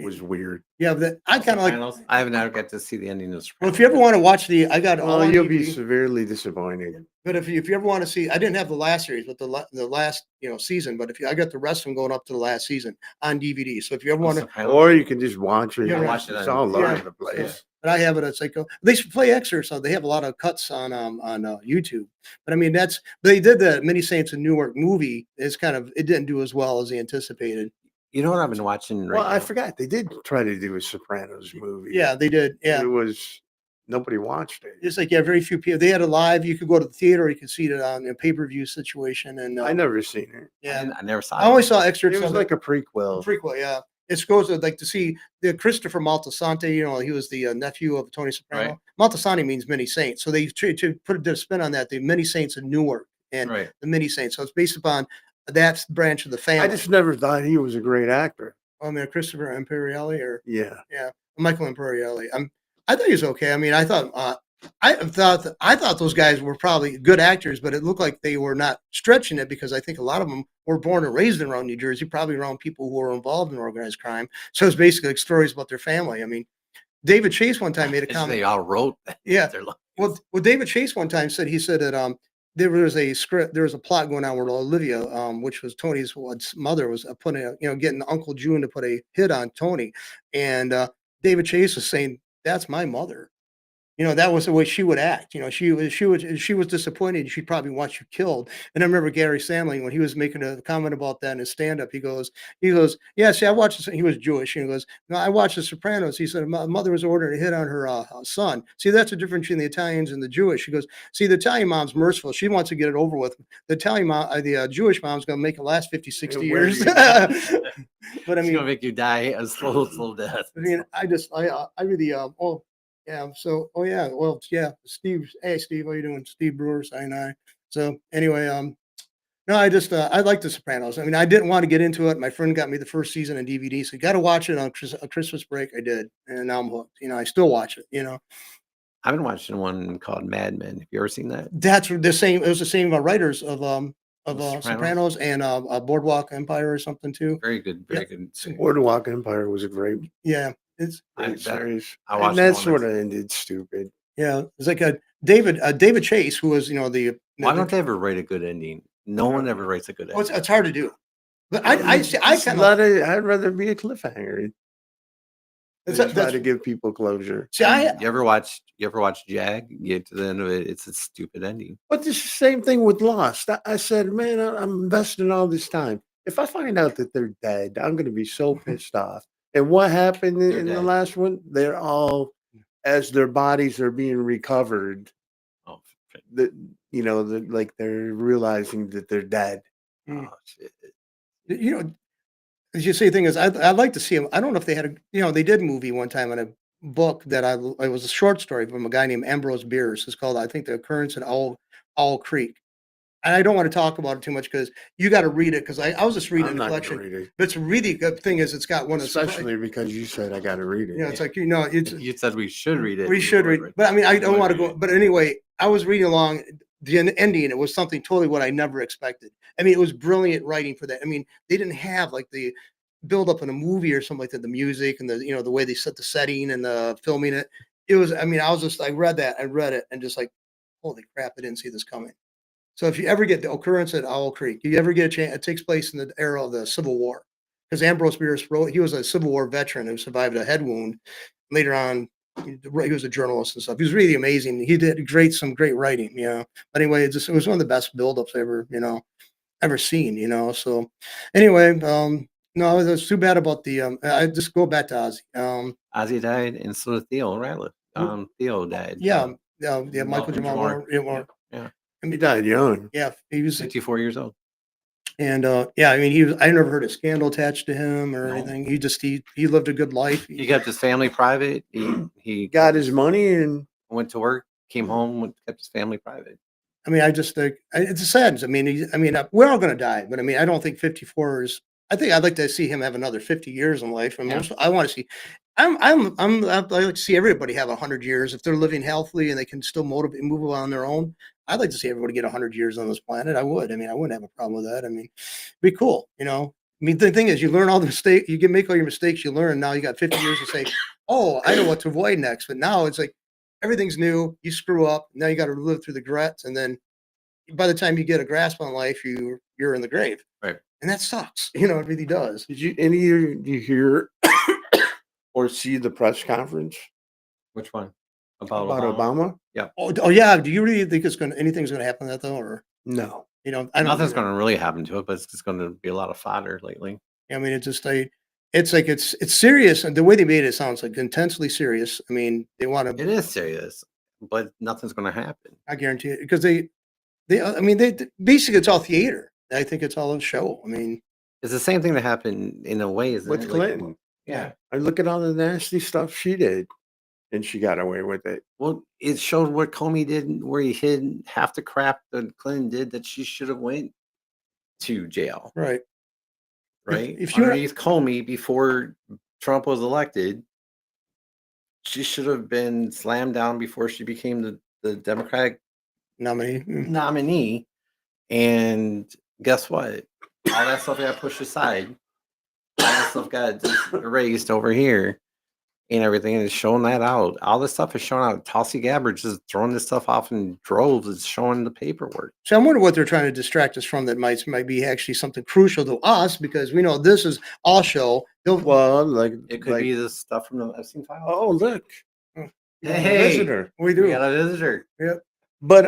was weird. Yeah, but I kind of like. Sopranos? I haven't ever got to see the ending of Well, Sopranos. if you ever want to watch I got all Well, on you'll be DVD. severely disappointed. But if you ever want to see, I didn't have the last series, but the last season. But I got the rest of them going up to the last season on DVD. So if you ever want to, Sopranos. Or you can just watch it. Yeah, right. Watch it It's on- all yeah. over the place. but I have it. It's like they should play excerpts. So they have a lot of cuts on YouTube. But I mean, they did the Many Saints of Newark movie. It didn't do as well as they anticipated. You know what I've been watching right Well, I now? forgot they did try to do a Sopranos movie. Yeah, they did. Yeah. It was nobody watched it. It's like, very few people. They had it live. You could go to the theater. Or you could see it on a pay-per-view situation. And I never seen it. yeah, I never saw I only it. saw excerpts. It was of like a prequel. prequel. Yeah, it goes to like to see the Christopher Maltasante. He was the nephew of Tony Soprano. Right. Maltasante means many saints. So they to put a spin on that. The Many Saints of Newark and Right. the Many Saints. So it's based upon that branch of the family. I just never thought he was a great actor. I mean, Christopher Imperiali or Yeah. Michael Imperiali. I thought he was okay. I mean, I thought those guys were probably good actors, but it looked like they were not stretching it because I think a lot of them were born and raised around New Jersey, probably around people who were involved in organized crime. So it's basically like stories about their family. I mean, David Chase one time made a comment. They all wrote. Yeah. Their lives. Well, David Chase one time said that there was a plot going on where Olivia, which was Tony's mother, was getting Uncle June to put a hit on Tony, and David Chase was saying, "That's my mother." That was the way she would act. She was disappointed. She'd probably want you killed. And I remember Gary Samling when he was making a comment about that in his stand-up. He goes, yeah. See, I watched this. He was Jewish. And he goes, no, I watched The Sopranos. He said, my mother was ordering a hit on her son. See, that's the difference between the Italians and the Jewish. He goes, see, the Italian mom's merciful. She wants to get it over with. The Italian mom, the Jewish mom's going to make it last 50, 60 years. But I It's mean, gonna make you die a slow death. I mean, I really, yeah. So, yeah. Well, yeah. Steve. Hey, Steve. How you doing? Steve Brewer. Sign I. So anyway, no, I like The Sopranos. I mean, I didn't want to get into it. My friend got me the first season on DVD, so you got to watch it on a Christmas break. I did, and now I'm hooked. I still watch it. I've been watching one called Mad Men. Have you ever seen that? That's the same. It was the same writers of Sopranos. Sopranos and Boardwalk Empire or something too. Very good. Yeah. Very good. Boardwalk Empire was a great Yeah, it's series. I watched And the that one sort of ended stupid. yeah. It's like a David Chase, who was Why don't they ever write a good ending? No one ever writes a good Oh, ending. it's hard to do. But I kind of I'd rather be a cliffhanger. It's- Try that's- to give people closure. see. You ever watch Jag? You get to the end of it, it's a stupid ending. But it's the same thing with Lost. I said, man, I'm investing all this time. If I find out that they're dead, I'm going to be so pissed off. And what happened They're in the dead. last one? They're all, as their bodies are being recovered, Oh, like they're realizing that they're dead. Mm. oh, shit. As you say, the thing is, I'd like to see them. I don't know if they had they did a movie one time on a book that it was a short story from a guy named Ambrose Bierce. It's called, I think, The Occurrence at Owl Creek. And I don't want to talk about it too much because you got to read it because I was just reading I'm the not going to collection. read it. But it's a really good thing is it's got one of Especially because you said I got to read it. it's like it's You said we should read it. we should read, but I mean I don't would want to read go. it. But anyway, I was reading along the ending. It was something totally what I never expected. I mean, it was brilliant writing for that. I mean, they didn't have like the build up in a movie or something like that. The music and the way they set the setting and the filming it. It was. I mean, I read it and just like, holy crap! I didn't see this coming. So if you ever get The Occurrence at Owl Creek, you ever get a chance, it takes place in the era of the Civil War. Because Ambrose Bierce wrote, he was a Civil War veteran who survived a head wound. Later on, he was a journalist and stuff. He was really amazing. He did some great writing, But anyway, it was one of the best buildups ever seen, So anyway, no, it's too bad about the. I just go back to Ozzy. Ozzy died, and so did Theo Ratliff. Theo died. Yeah, Michael Malcolm Jamal Jamal. Warner. Yeah. He died young. Yeah, he was. 54 years old. And yeah, I mean, I never heard a scandal attached to him or No. anything. He lived a good life. He kept his family private. He Got his money and went to work, came home, kept his family private. I mean, I just think it's a sadness. I mean, we're all going to die, but I mean, I don't think 54 is. I think I'd like to see him have another 50 years in life. And Yeah. I want to see. I like to see everybody have 100 years if they're living healthily and they can still motivate, move on their own. I'd like to see everybody get 100 years on this planet. I would. I mean, I wouldn't have a problem with that. I mean, it'd be cool, mean, the thing is, you learn all the mistake, you can make all your mistakes, you learn. Now you got 50 years to say, oh, I know what to avoid next. But now it's like everything's new. You screw up. Now you got to live through the regrets. And then by the time you get a grasp on life, you're in the grave. Right. And that sucks. You know, it really does. Did you any of you hear or see the press conference Which one? About about Obama? Obama? Oh yeah. Do you really think anything's gonna happen to that though? Or No. you know, I don't Nothing's either. going to really happen to it, but it's just going to be a lot of fodder lately. I mean, it's like it's serious, and the way they made it sounds like intensely serious. I mean, they want It to. is serious, but nothing's going to happen. I guarantee it because I mean, basically it's all theater. I think it's all a show. I mean, It's the same thing that happened in a way, isn't With it? Clinton. Yeah. I look at all the nasty stuff she did, and she got away with it. Well, it showed what Comey did, where he hid half the crap that Clinton did that she should have went to jail, right? right? If you're Underneath Comey before Trump was elected, she should have been slammed down before she became the Democratic nominee, nominee. And guess what? All that stuff got pushed aside. All that stuff got just erased over here and everything. And it's showing that out. All this stuff is showing out. Tulsi Gabbard just throwing this stuff off in droves. It's showing the paperwork. so I'm wondering what they're trying to distract us from that might be actually something crucial to us because we know this is all show. Well, like It could like, be the stuff from the Epstein files. oh look, Oh, you got a hey, visitor. we we do. got a visitor. Yep. But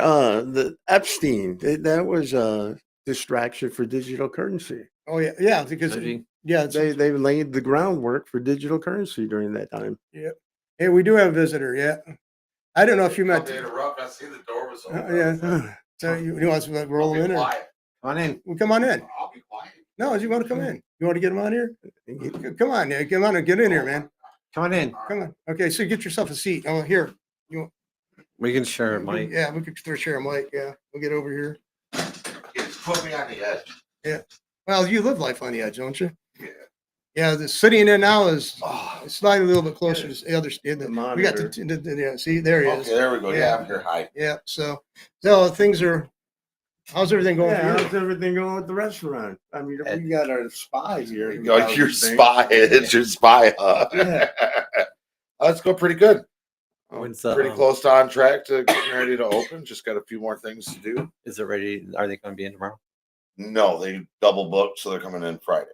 the Epstein, that was a distraction for digital currency. Oh yeah, yeah. Because Dodgy. yeah, They laid the groundwork for digital currency during that time. yeah. Hey, we do have a visitor. Yeah. I don't know if you met. To interrupt, I see the door was open. Yeah. So you want us to roll him in, or Quiet. Come on in. well, come on in. I'll be quiet. No, you want to come in? You want to get him on here? Come on, yeah, come on and get in here, man. Come on in. Come on. Okay, so get yourself a seat. Oh, here. We can share it, Mike. Yeah, we could share a mic. Yeah, we'll get over here. You just put me on the edge. Well, you live life on the edge, don't you? Yeah. Yeah, the sitting in there now is Oh, slide a little bit closer to the other. We got monitor. yeah. See, there he okay, is. there we go. Yeah. Yeah, I'm here. Hi. Yeah. So things are. How's everything going? Yeah, for you? how's everything going with the restaurant? I mean, we got our spy here. who Like does your things. spy. It's your spy, huh? Yeah. Let's go pretty good. When's Pretty close to on track to getting ready to open. Just got a few more things to do. Is it ready? Are they going to be in tomorrow? No, they double booked, so they're coming in Friday.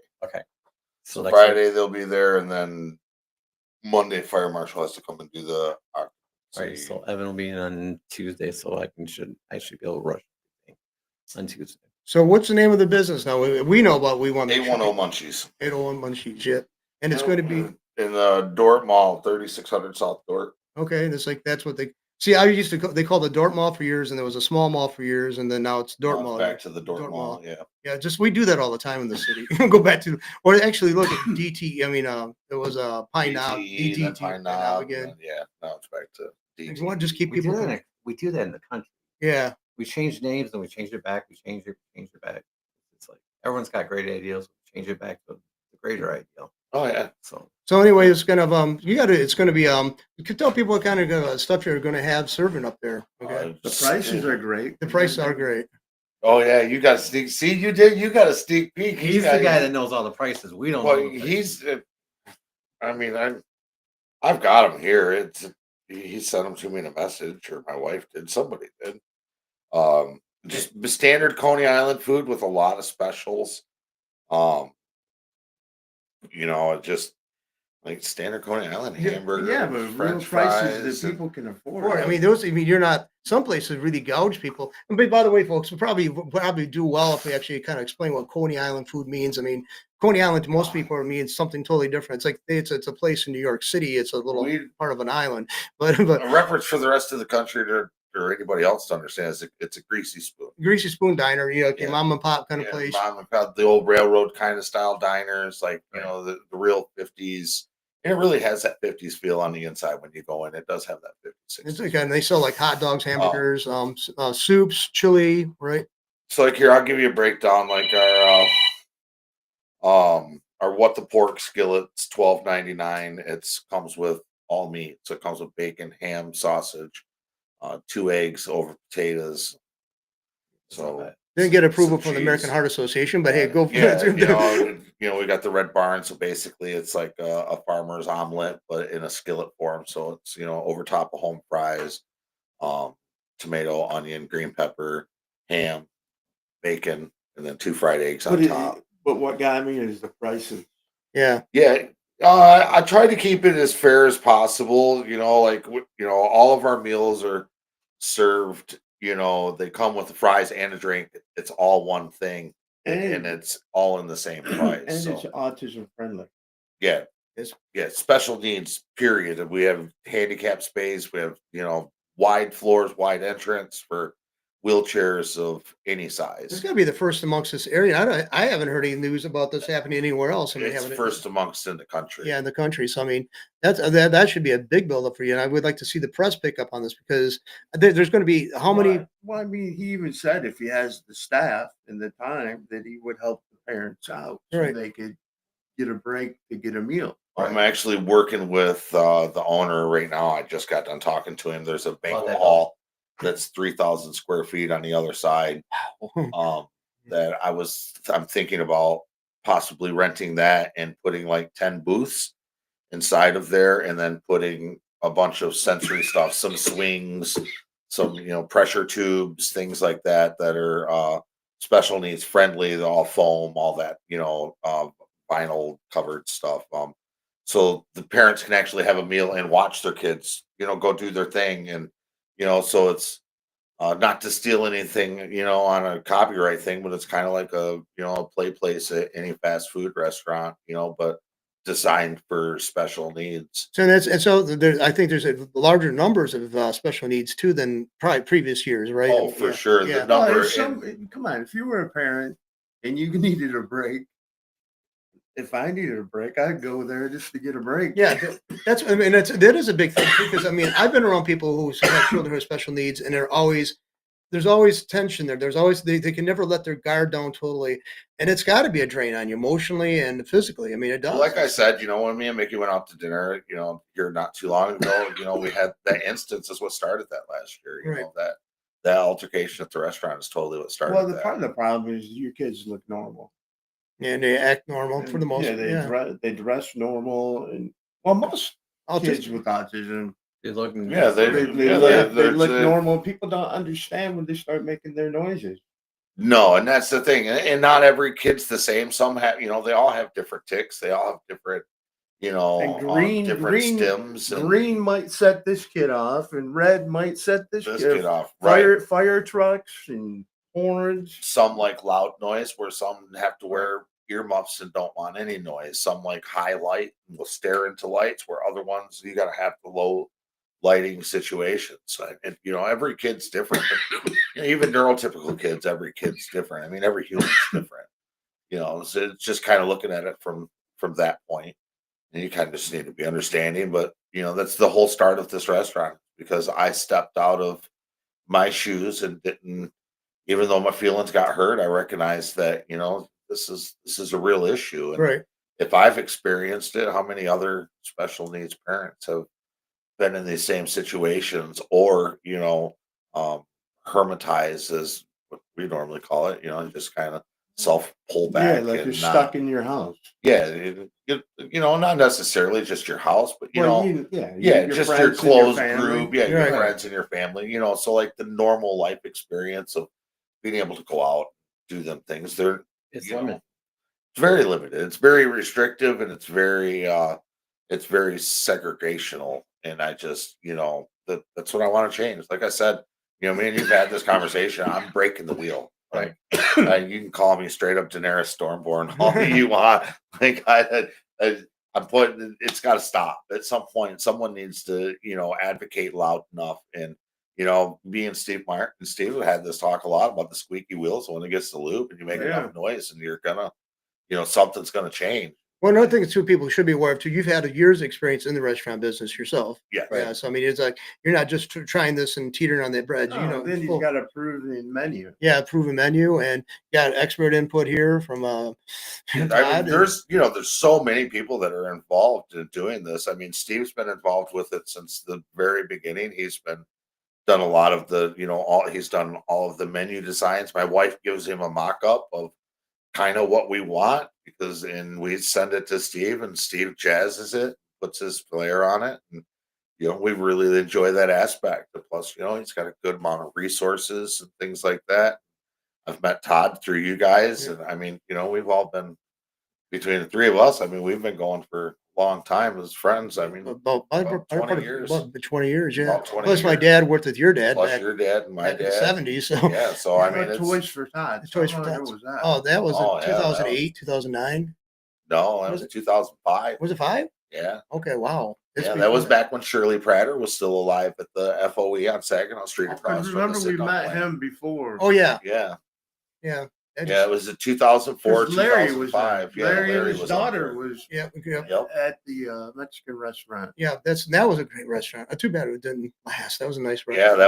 So like Friday they'll be there, and then Monday fire marshal has to come and do the Right. So Evan will be in on Tuesday, so I should be able to rush on Tuesday. So what's the name of the business now? We know about. We want 810 Munchies. 801 Munchies. Yeah, and it's going to be in the Dort Mall, 3600 South Dort. okay. And it's like that's what they see. I used to they called the Dort Mall for years, and there was a small mall for years, and then now it's Dort Now it's Mall. back to the Dort, Dort Mall. Mall. Yeah. Yeah, just we do that all the time in the city. Go back to or actually look at DT. I mean, it was Pine Knob, DTE, then DT, Pine Knob again. Yeah. Now it's back to You DT. want to just keep We people. do that in the country. Yeah, We changed names and we changed it back. We changed it back. It's like everyone's got great ideas. We change it back to the greater ideal. Oh yeah. So anyway, it's kind of it's going to be you can tell people what kind of stuff you're going to have serving up there. Okay, The prices are great. the prices are great. Oh yeah, you got a sneak. See, you got a sneak peek. He's the guy that knows all the prices. We don't Well, know. the prices. he's. I mean, I've got him here. He sent them to me in a message, or my wife did. Somebody did. Just standard Coney Island food with a lot of specials. Just like standard Coney Island hamburger, Yeah, but real French prices fries. that people can afford. Or, I mean, you're not. Some places really gouge people. And by the way, folks, we probably do well if we actually kind of explain what Coney Island food means. I mean, Coney Island to most people means something totally different. It's like it's a place in New York City. It's a little part of an island, but a reference for the rest of the country or anybody else to understand is it's a greasy spoon. Greasy Spoon Diner, your Yeah. mom and pop kind of Yeah, place. mom and pop, the old railroad kind of style diners, like the real 50s. And it really has that 50s feel on the inside when you go in. It does have that 50s. It's again, they sell like hot dogs, hamburgers, soups, chili, right? So like here, I'll give you a breakdown. Like our what the pork skillet's $12.99. It's comes with all meat. So it comes with bacon, ham, sausage, 2 eggs over potatoes. So Didn't get approval some from the American cheese. Heart Association, but hey, go for Yeah, it. we got the Red Barn, so basically it's like a farmer's omelet, but in a skillet form. So it's over top of home fries, um, tomato, onion, green pepper, ham, bacon, and then 2 fried eggs on top. But what got me is the prices. Yeah. Yeah, I try to keep it as fair as possible. Like all of our meals are served. They come with the fries and a drink. It's all one thing, and And it's all in the same price. and it's So autism friendly. yeah, It's yeah, special needs. Period. And we have handicap space. We have wide floors, wide entrance for wheelchairs of any It's size. got to be the first amongst this area. I haven't heard any news about this happening anywhere else. I mean, It's having first amongst in the country. yeah, in the country. So I mean, that should be a big buildup for you. And I would like to see the press pick up on this because there's going to be how many? Well, I mean, he even said if he has the staff and the time, that he would help the parents out so Right. they could get a break to get a meal. I'm actually working with the owner right now. I just got done talking to him. There's a banquet that hall that's 3,000 square feet on the other side. That I'm thinking about possibly renting that and putting like 10 booths inside of there, and then putting a bunch of sensory stuff, some swings, some pressure tubes, things like that are special needs friendly. They're all foam, all that vinyl covered stuff. So the parents can actually have a meal and watch their kids, go do their thing, and so it's not to steal anything, on a copyright thing, but it's kind of like a play place at any fast food restaurant, but designed for special needs. So I think there's a larger numbers of special needs too than probably previous years, right? Oh, for sure. Yeah. The number. Come on, if you were a parent and you needed a break, if I needed a break, I'd go there just to get a break. Yeah, I mean, that is a big thing too, because I mean, I've been around people who have children who have special needs, and there's always tension there. There's always they can never let their guard down totally, and it's got to be a drain on you emotionally and physically. I mean, it does. Well, like I said, when me and Mickey went out to dinner, here not too long ago, we had that instance is what started that last year. Right. That altercation at the restaurant is totally what started. Well, that. part of the problem is your kids look normal. And they act normal for the most. Yeah, they dress normal, and well, most kids with autism, They look. Yeah, they they're look normal. People don't understand when they start making their noises. No, and that's the thing, and not every kid's the same. Some have, they all have different ticks. They all have different, And green, different stems. And green might set this kid off, and red might set this kid off. Fire trucks and horns. Some like loud noise, where some have to wear earmuffs and don't want any noise. Some like high light and will stare into lights, where other ones you got to have the low lighting situations. And every kid's different. But, even neurotypical kids, every kid's different. I mean, every human's different. So it's just kind of looking at it from that point, and you kind of just need to be understanding. But that's the whole start of this restaurant, because I stepped out of my shoes and didn't. Even though my feelings got hurt, I recognized that this is a real issue. And Right. if I've experienced it, how many other special needs parents have been in these same situations, or hermitized, as what we normally call it, just kind of self pull back. Yeah, like and you're stuck in your house. Yeah, not necessarily just your house, but Your just your friends and closed family. group, your Right. friends and your family. So like the normal life experience of being able to go out, do them things. It's you know, limited. it's very limited. It's very restrictive, and it's very segregational. And I just, that's what I want to change. Like I said, me and you've had this conversation. I'm breaking the wheel. Like, you can call me straight up Daenerys Stormborn all you want. Like I'm putting. It's got to stop at some point. Someone needs to, advocate loud enough. And me and Steve had this talk a lot about the squeaky wheel. So when it gets to loop and you make enough noise, and you're gonna, something's gonna change. Well, another thing that two people should be aware of too. You've had a year's experience in the restaurant business yourself. Yeah. Yeah. So I mean, it's like you're not just trying this and teetering on that bread. Then you've got a proven menu. Yeah, proven menu, and got expert input here from I mean, there's so many people that are involved in doing this. I mean, Steve's been involved with it since the very beginning. He's been done a lot of the, he's done all of the menu designs. My wife gives him a mock-up of kind of what we want and we send it to Steve and Steve jazzes it, puts his flair on it. And, we really enjoy that aspect. And plus, he's got a good amount of resources and things like that. I've met Todd through you guys. And I mean, we've all been between the three of us. I mean, we've been going for a long time as friends. I mean, About 20 years. About 20 years, yeah. About 20 Plus, my years. dad worked with your dad Plus back, your dad and my back in the dad. 70s. So Yeah. So I mean, Toys for Tots. Toys How for long Tots. ago was that? Oh, that was Oh, in yeah, that was- 2008, 2009. no, that Was was it? 2005. Was it 5? Yeah. Okay, wow. That's Yeah, that before was back when Shirley Prater was still alive at the FOE on Saginaw Street across Because from remember the we sit-down met plant. him before. Oh, yeah. Yeah. Yeah. That Yeah, just- it was in 2004, 'Cause Larry was there. 2005. Yeah, Larry and Larry his was up daughter there. was Yeah. Yep. at the Mexican restaurant. Yeah. That was a great restaurant. Too bad it didn't last. That was a nice Yeah, restaurant.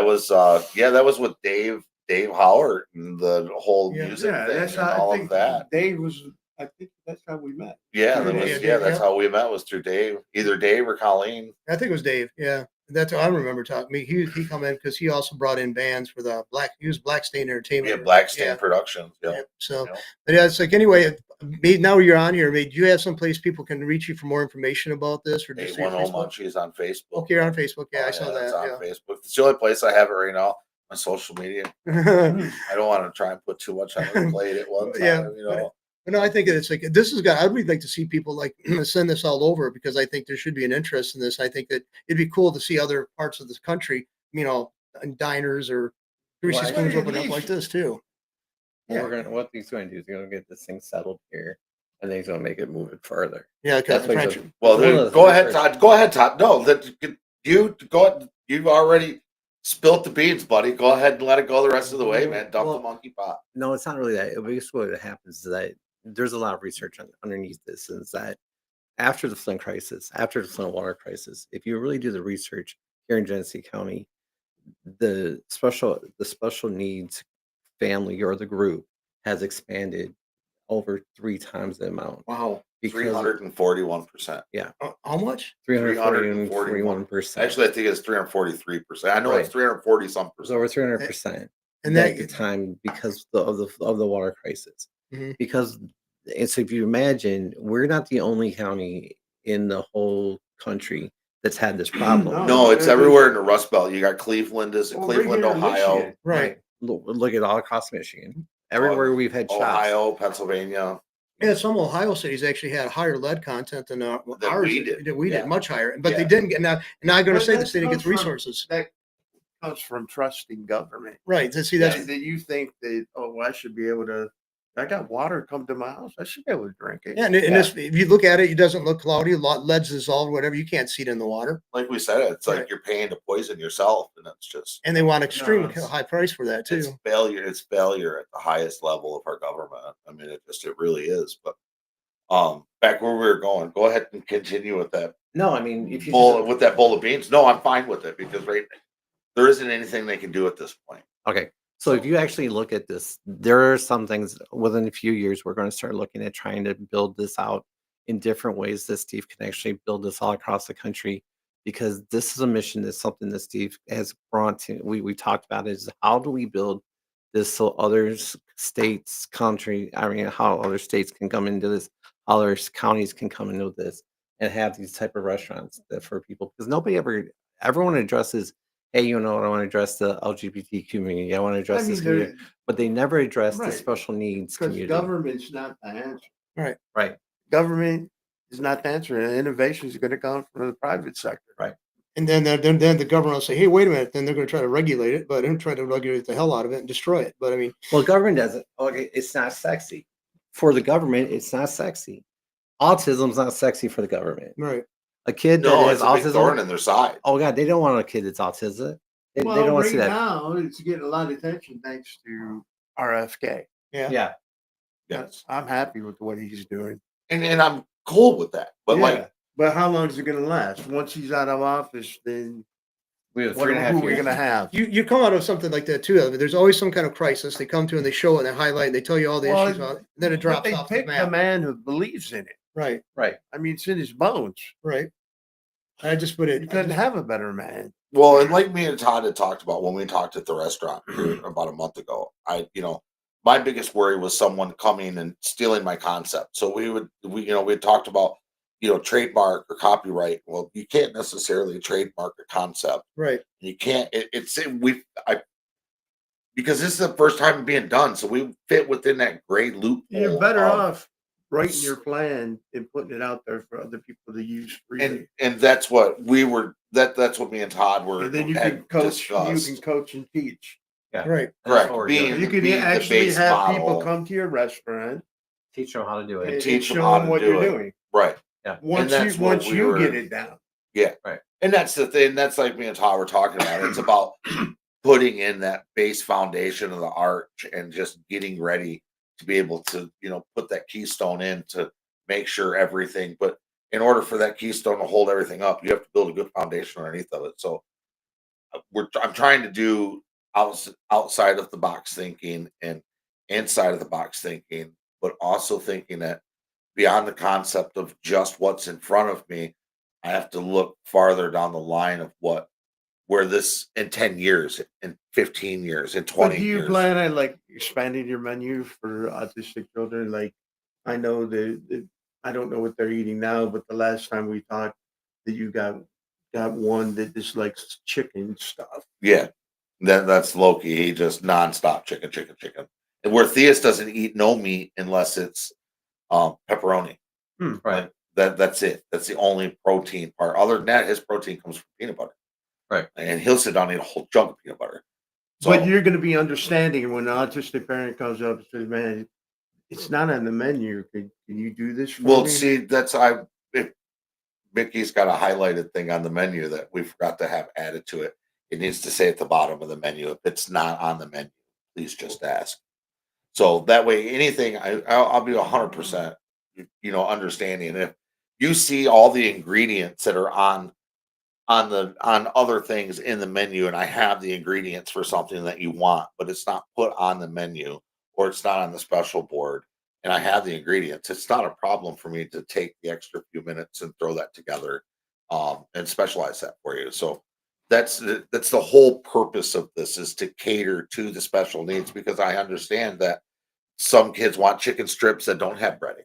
that was with Dave Howard and the whole Yeah. music Yeah, thing that's and how all I of think that. Dave was. I think that's how we met. Yeah, Through that was, Dave, yeah, that's yeah. how we met was through Dave. Either Dave or Colleen. I think it was Dave. Yeah. That's what I remember talking. He come in because he also brought in bands for the he was Black Stain Entertainment. Yeah, Black Stain Yeah. Productions. Yeah. Yeah. So, Yep. but yeah, it's like anyway. Now you're on here. Do you have some place people can reach you for more information about this, or just your 810 Facebook? Munchies on Facebook. Okay, you're on Facebook. Yeah, Oh, I saw it's that. on Facebook. It's the only place I have it right now. My social media. Yeah. I don't want to try and put too much on the plate at one time. Yeah, But no, I think it's like this is got. I'd really like to see people like send this all over because I think there should be an interest in this. I think that it'd be cool to see other parts of this country, in diners or greasy Well, spoons at open up like least- this too. What he's going to do is he's going to get this thing settled here, and then he's going to make it move it further. Yeah, That's what he's French. gonna- Well, One of the go ahead, things- Todd. Go ahead, Todd. No, you've already spilt the beans, buddy. Go ahead and let it go the rest of the way, man. Dump the monkey pot. No, it's not really that. Basically, what happens is that there's a lot of research underneath this. Is that after the Flint crisis, after the Flint water crisis, if you really do the research here in Genesee County, the special needs family or the group has expanded over 3 times the amount. Wow. Because 341%. How much? 341%. Actually, I think it's 343%. I know it's Right. 340 some It was over percent. 300%. And at that the time because of the water crisis. Mhm. Because and so if you imagine, we're not the only county in the whole country that's had this problem. No, it's everywhere in the Rust Belt. You got Cleveland, Well, right Cleveland, here in Ohio, Michigan. right. Look at all across Michigan. Everywhere we've had shops. Ohio, Pennsylvania. Yeah, some Ohio cities actually had higher lead content than ours. we did. That we did Yeah. much higher, but they Yeah. didn't get now. And I got to But say, that the state gets comes from- resources, That comes from trusting government. right? To see that's That you think that I should be able to. I got water come to my house. I should be able to drink it. yeah. And this, if you look at it, it doesn't look cloudy. Lead's dissolved, whatever. You can't see it in the water, Like we said, it's like Right. you're paying to poison yourself, and it's just and they want extreme it's- high price for that it's too. failure. It's failure at the highest level of our government. I mean, it really is. But back where we were going, go ahead and continue with that No, I mean if you bowl of beans. No, I'm fine with it because there isn't anything they can do at this point. okay. So if you actually look at this, there are some things within a few years we're going to start looking at trying to build this out in different ways that Steve can actually build this all across the country because this is a mission that's something that Steve has brought to we talked about is how do we build this so other states, how other states can come into this, other counties can come into this and have these type of restaurants that for people because everyone addresses hey, I want to address the LGBT community. I want to address this community, but they never address the Right. special needs Because community. government's not the answer. Right. Government is not the answer. And innovation is going to come from the private sector. And then the government will say, "Hey, wait a minute." Then they're going to try to regulate it, but they're trying to regulate the hell out of it and destroy it. But I mean, Well, government doesn't. Okay, it's not sexy for the government. It's not sexy. Autism's not sexy for the government. right? A kid that No, has it's a big thorn autism. in their side. Oh God, they don't want a kid that's autistic. They Well, don't want to right see that. now it's getting a lot of attention thanks to RFK. Yeah. Yeah. Yes, I'm happy with what he's doing. and I'm cool with that. But Yeah. But how long is it going to last? Once he's out of office, then We have who are we 3.5 years. going to have? You come out of something like that too. There's always some kind of crisis. They come to and they show it and they highlight and they tell you all the Well, issues on it. Then it But drops they off the picked a map. man who believes in it. Right, Right. I mean, it's in his bones. right. I just put it. You couldn't have a better man. Well, and like me and Todd had talked about when we talked at the restaurant here about a month ago, my biggest worry was someone coming and stealing my concept. So we had talked about, trademark or copyright. Well, you can't necessarily trademark a concept. Right. You can't, because this is the first time being done. So we fit within that gray loophole. You're better of- off writing your plan and putting it out there for other people to use freely. and that's what that's what me and Todd were And then you had can discussed. coach and teach. Yeah. Right. That's Correct. what we're Being- doing. You can being the actually base have people model. come to your restaurant Teach them how to do it. and teach them show how them to what do you're it. doing. Right. Once that's you what once we you were- get it down. And that's the thing. That's like me and Todd were talking about. It's about putting in that base foundation of the arch and just getting ready to be able to, put that keystone in to make sure everything. But in order for that keystone to hold everything up, you have to build a good foundation underneath of it. So I'm trying to do outside of the box thinking and inside of the box thinking, but also thinking that beyond the concept of just what's in front of me, I have to look farther down the line of where this in 10 years, in 15 years, in 20 But do you years. plan on like expanding your menu for autistic children? Like, I know I don't know what they're eating now, but the last time we talked, that you got one that just likes chicken stuff. Yeah. That's Loki. He just nonstop chicken, chicken, chicken. And where Theus doesn't eat no meat unless it's pepperoni. Right. That's it. That's the only protein part. Other than that, his protein comes from peanut butter. Right. And he'll sit down and eat a whole chunk of peanut butter. So, But you're going to be understanding when an autistic parent comes up and says, "Man, it's not on the menu. Can you do this for well, me?" see, if Mickey's got a highlighted thing on the menu that we forgot to have added to it. It needs to say at the bottom of the menu. If it's not on the menu, please just ask. So that way, anything I'll be 100%, understanding. If you see all the ingredients that are on other things in the menu, and I have the ingredients for something that you want, but it's not put on the menu or it's not on the special board, and I have the ingredients, it's not a problem for me to take the extra few minutes and throw that together, and specialize that for you. So that's the whole purpose of this, is to cater to the special needs, because I understand that some kids want chicken strips that don't have breading.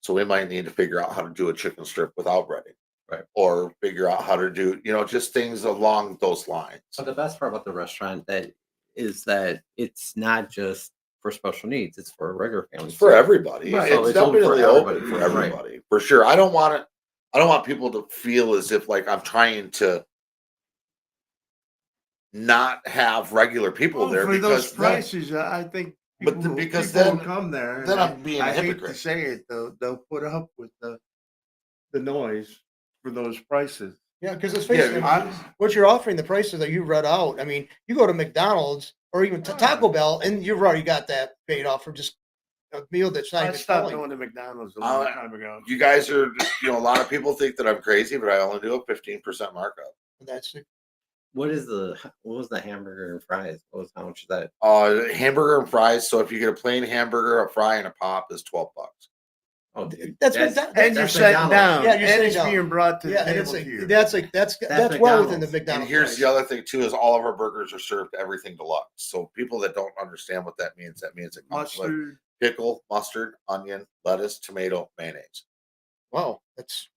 So we might need to figure out how to do a chicken strip without breading. Right. Or figure out how to do, just things along those lines. But the best part about the restaurant is that it's not just for special needs; it's for regular families. It's for everybody. Right. So It's it's open for definitely open everybody. for Right. everybody. For sure. I don't want people to feel as if like I'm trying to not have regular people there, for those because prices, I think. But People, because people then- will come there. and then I'm being a I hate to hypocrite. say it, they'll put up with the noise for those prices. Yeah, because let's Yeah, face it, what you're offering, the prices that you read out. I mean, you go to McDonald's or even Taco Bell, and you've already got that paid off for just a meal that's not I even stopped filling. going to McDonald's a long Uh, time ago. you guys are, a lot of people think that I'm crazy, but I only do a 15% markup. That's the- What was the hamburger and fries? How much is that? Hamburger and fries. So if you get a plain hamburger, a fry, and a pop, is $12. Oh, dude, That's And you're that's sitting McDonald's. down. Yeah, you're and sitting it's down. being brought to yeah, the and it's table like to you. that's well within the McDonald's. McDonald's. And here's price. the other thing too: is all of our burgers are served everything deluxe. So people that don't understand what that means it comes with Mustard. pickle, mustard, onion, lettuce, tomato, mayonnaise. Wow, that's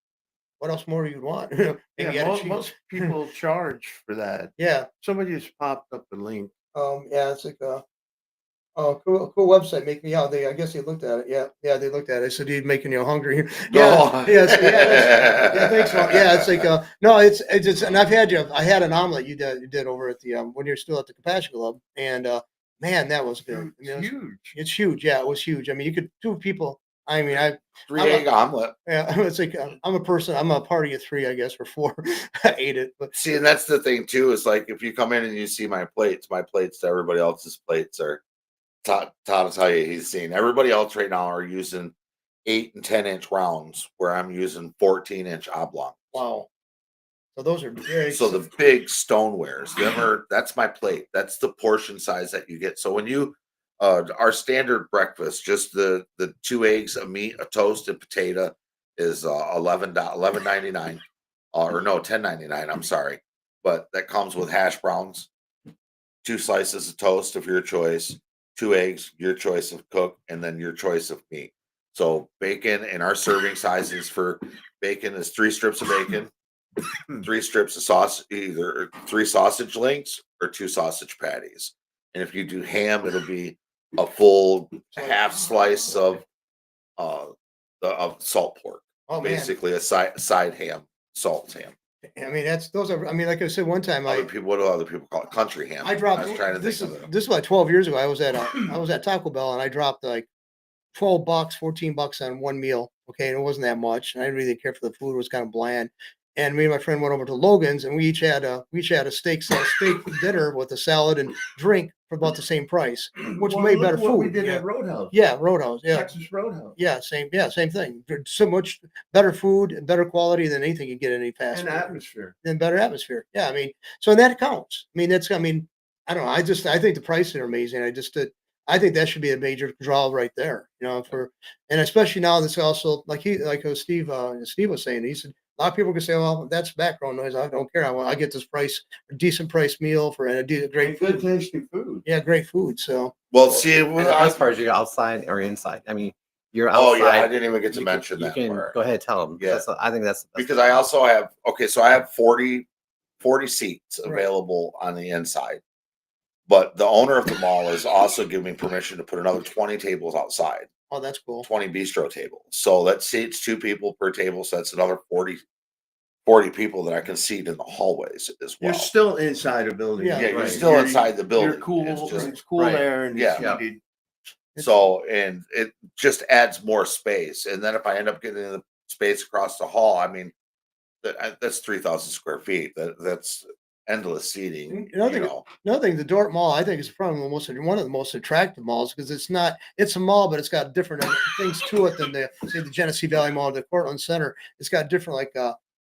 what else more you'd want? Maybe Yeah, add a cheese. most people charge for that. Yeah, Somebody just popped up the link. yeah, it's like cool website. Make me out. I guess they looked at it. Yeah, they looked at it. I said, "He's making you hungry." No. Yeah, thanks. Mark. Yeah, it's like no, it's just, and I had an omelet you did over at the when you're still at the Compassion Club, and man, that was good. I mean, It's huge. it's huge. Yeah, it was huge. I mean, you could two people. I mean, 3-egg omelet. yeah, it's like I'm a person. I'm a party of three, I guess, or four. I ate it, but See, and that's the thing too. Is like if you come in and you see my plates to everybody else's plates are. Todd will tell you he's seen everybody else right now are using 8 and 10-inch rounds, where I'm using 14-inch oblong. wow. So those are big. So the big stonewares, that's my plate. That's the portion size that you get. So when you our standard breakfast, just the 2 eggs, a meat, a toast, and potato is $11.99. or no, 10.99. I'm sorry, but that comes with hash browns, 2 slices of toast of your choice, 2 eggs, your choice of cook, and then your choice of meat. So bacon and our serving sizes for bacon is 3 strips of bacon, 3 strips of sauce, either 3 sausage links or 2 sausage patties. And if you do ham, it'll be a full half slice uh of salt pork. Oh man, Basically a side ham, salt ham. I mean those are. I mean, like I said one time, Other people, what do other people call it? Country ham. I dropped. I was trying to This think is of it. this is about 12 years ago. I was at Taco Bell and I dropped like $12, $14 on one meal. Okay, and it wasn't that much. And I didn't really care for the food; it was kind of bland. And me and my friend went over to Logan's, and we each had a steak dinner with a salad and drink for about the same price, which Well, made look better what food. we did Yeah, at Roadhouse. yeah, Roadhouse. Yeah, Texas Roadhouse. same thing. So much better food and better quality than anything you get in any fast And food. atmosphere. And better atmosphere. Yeah, I mean, so that counts. I mean, I mean, I don't know. I think the prices are amazing. I think that should be a major draw right there. And especially now that's also Steve was saying. He said a lot of people can say, well, that's background noise. I don't care. I get this a decent price meal for and great And good food. tasting food. Yeah, great food. So Well, see, And the best part is you're outside or inside. I mean, you're oh outside. yeah, I didn't even get to you mention can, you that can part. go ahead, tell them. Yeah. I think that's the best Because part. I also have so I have 40 seats Right. available on the inside. But the owner of the mall is also giving me permission to put another 20 tables outside, oh, that's cool. 20 bistro tables. So that seats 2 people per table. So that's another 40 people that I can seat in the hallways as well. You're still inside a building. Yeah. Yeah, you're Right. still inside the building. You're cool. It's just- It's cool right. air and Yeah. it's heated. So, and it just adds more space. And then if I end up getting the space across the hall, I mean, that's 3,000 square feet. That's endless seating. Another thing, the Dordt Mall, I think is probably one of the most attractive malls because it's a mall, but it's got different things to it than the Genesee Valley Mall, the Cortland Center. It's got different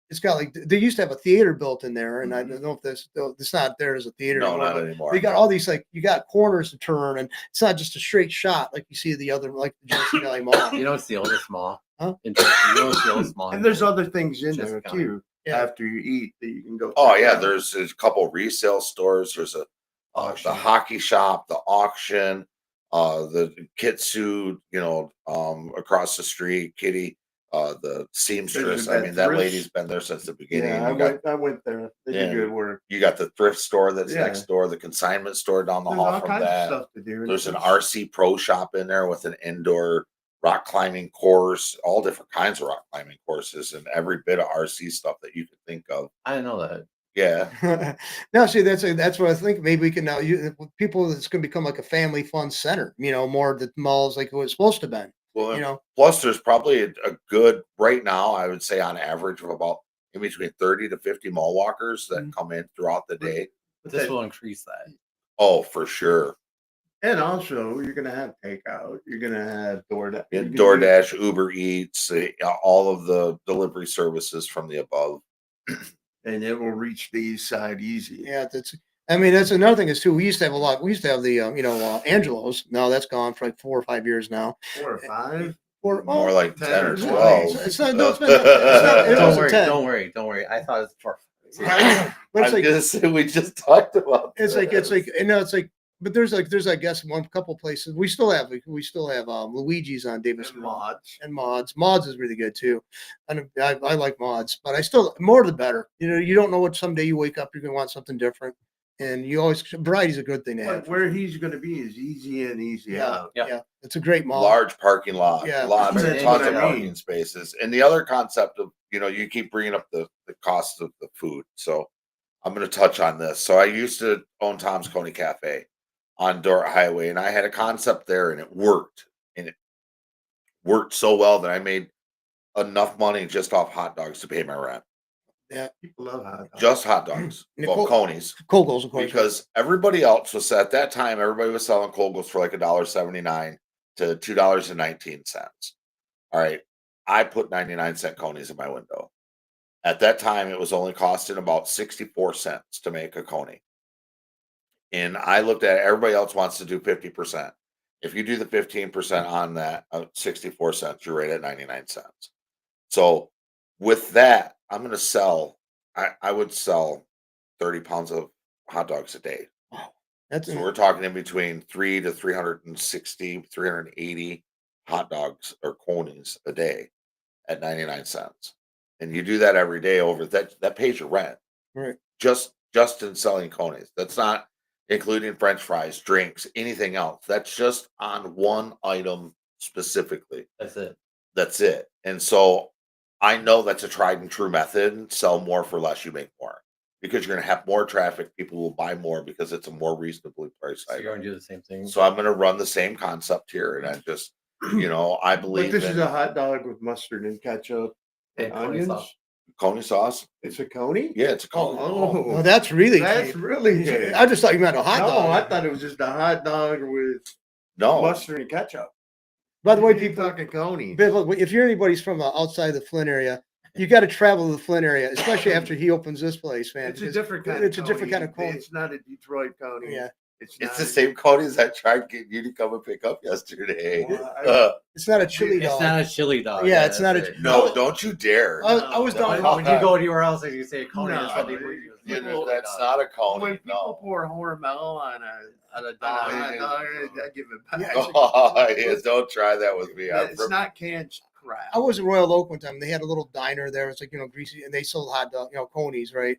it's got like they used to have a theater built in there, and I don't know if it's not there as a theater. No, anymore, not but anymore. They got all these you got corners to turn, and it's not just a straight shot like you see the other like the Genesee Valley Mall. You know, it's the oldest mall. Huh? You know, it's the oldest mall. And there's other things in Just there counting. too. Yeah. After you eat, that you can go. Oh check yeah, out. there's a couple resale stores. There's the hockey shop, the auction, the Kitsu, across the street, Kitty, the seamstress. I mean, that thrift- lady's been there since the beginning. Yeah, And I went there. They Yeah. do good work. you got the thrift store that's Yeah. next door, the consignment store down the There's hall all from kinds that. of stuff to do. There's an RC pro shop in there with an indoor rock climbing course, all different kinds of rock climbing courses, and every bit of RC stuff that you could think of. I didn't know that. Yeah. Now, see, that's what I think. Maybe we can now people. It's going to become like a family fun center. More the malls like it was supposed to be. Well, plus there's probably a good right now, I would say on average of about in between 30 to 50 mall walkers that come in throughout the day. But this will increase that. Oh, for sure. And also, you're gonna have takeout. You're gonna have DoorDash. Yeah, DoorDash, Uber Eats, all of the delivery services from the above. And it will reach the east side easy. Yeah, that's another thing is too. We used to have a lot. We used to have the Angelo's. Now that's gone for like 4 or 5 years now. 4 or 5. More like 10 or 10. 12. It's not. No, it's been. It's not, it Don't was a worry, 10. don't worry. I thought it was 12. But I it's was like gonna say we just talked about it's like this. but there's I guess one couple places we still have Luigi's on Davis And Mall mods. and Mods is really good too. And I like Mods, but I still more the better. You don't know what someday you wake up you're gonna want something different, and you always variety's a good thing to But have. where he's gonna be is easy in, easy out. Yeah, it's a great mall. Large parking lot, Yeah. lots and That's tons what of I parking mean. spaces. And the other concept of, you keep bringing up the cost of the food. So I'm going to touch on this. So I used to own Tom's Coney Cafe on Dordt Highway, and I had a concept there, and it worked. And it worked so well that I made enough money just off hot dogs to pay my rent. People love hot dogs. Just hot dogs. Well, Coney's. Kogel's, of course. Because everybody else was at that time, everybody was selling Kogels for like $1.79 to $2.19. All right. I put 99-cent Conies in my window. At that time, it was only costing about 64 cents to make a Coney. And I looked at it, everybody else wants to do 50%. If you do the 15% on that, 64 cents, you're right at 99 cents. So with that, I'm going to sell. I would sell 30 pounds of hot dogs a day. That's So we're talking in between 3 to 360, 380 hot dogs or conies a day at 99 cents. And you do that every day over that pays your rent. right. Just in selling conies. That's not including French fries, drinks, anything else. That's just on one item specifically. That's it. That's it. And so I know that's a tried and true method. Sell more for less, you make more. Because you're gonna have more traffic, people will buy more because it's a more reasonably priced So you're item. going to do the same thing. So I'm gonna run the same concept here, and I just, I But believe this is in a hot dog with mustard and ketchup and And coney onions. sauce. coney sauce. It's a coney? Yeah, it's a coney. Oh, Oh, that's really that's cheap. really good. I just thought you meant a hot No, dog. I thought it was just a hot dog with No, mustard and ketchup. By the way, You people, talking coney. but look, if you're anybody's from outside the Flint area, you got to travel to the Flint area, especially after he opens this place, man. It's a because different kind it's of a different kind of coney. It's not a Detroit coney. Yeah, It's it's not the a- same conies I tried getting you to come and pick up yesterday. Well, it's not a chili It's dog. not a chili dog. Yeah, it's not that's a- it. No, don't you dare. I was No, down. no. When you go anywhere else and you say coney, No, it's what they You know, people- that's not a When coney. people No. pour Hormel on a On a hot dog. dog, I give it back. Oh, yeah, don't try that with me. I'm It's not canned crap. I was in Royal Oak one time. They had a little diner there. It's like greasy, and they sold hot dog, conies, right?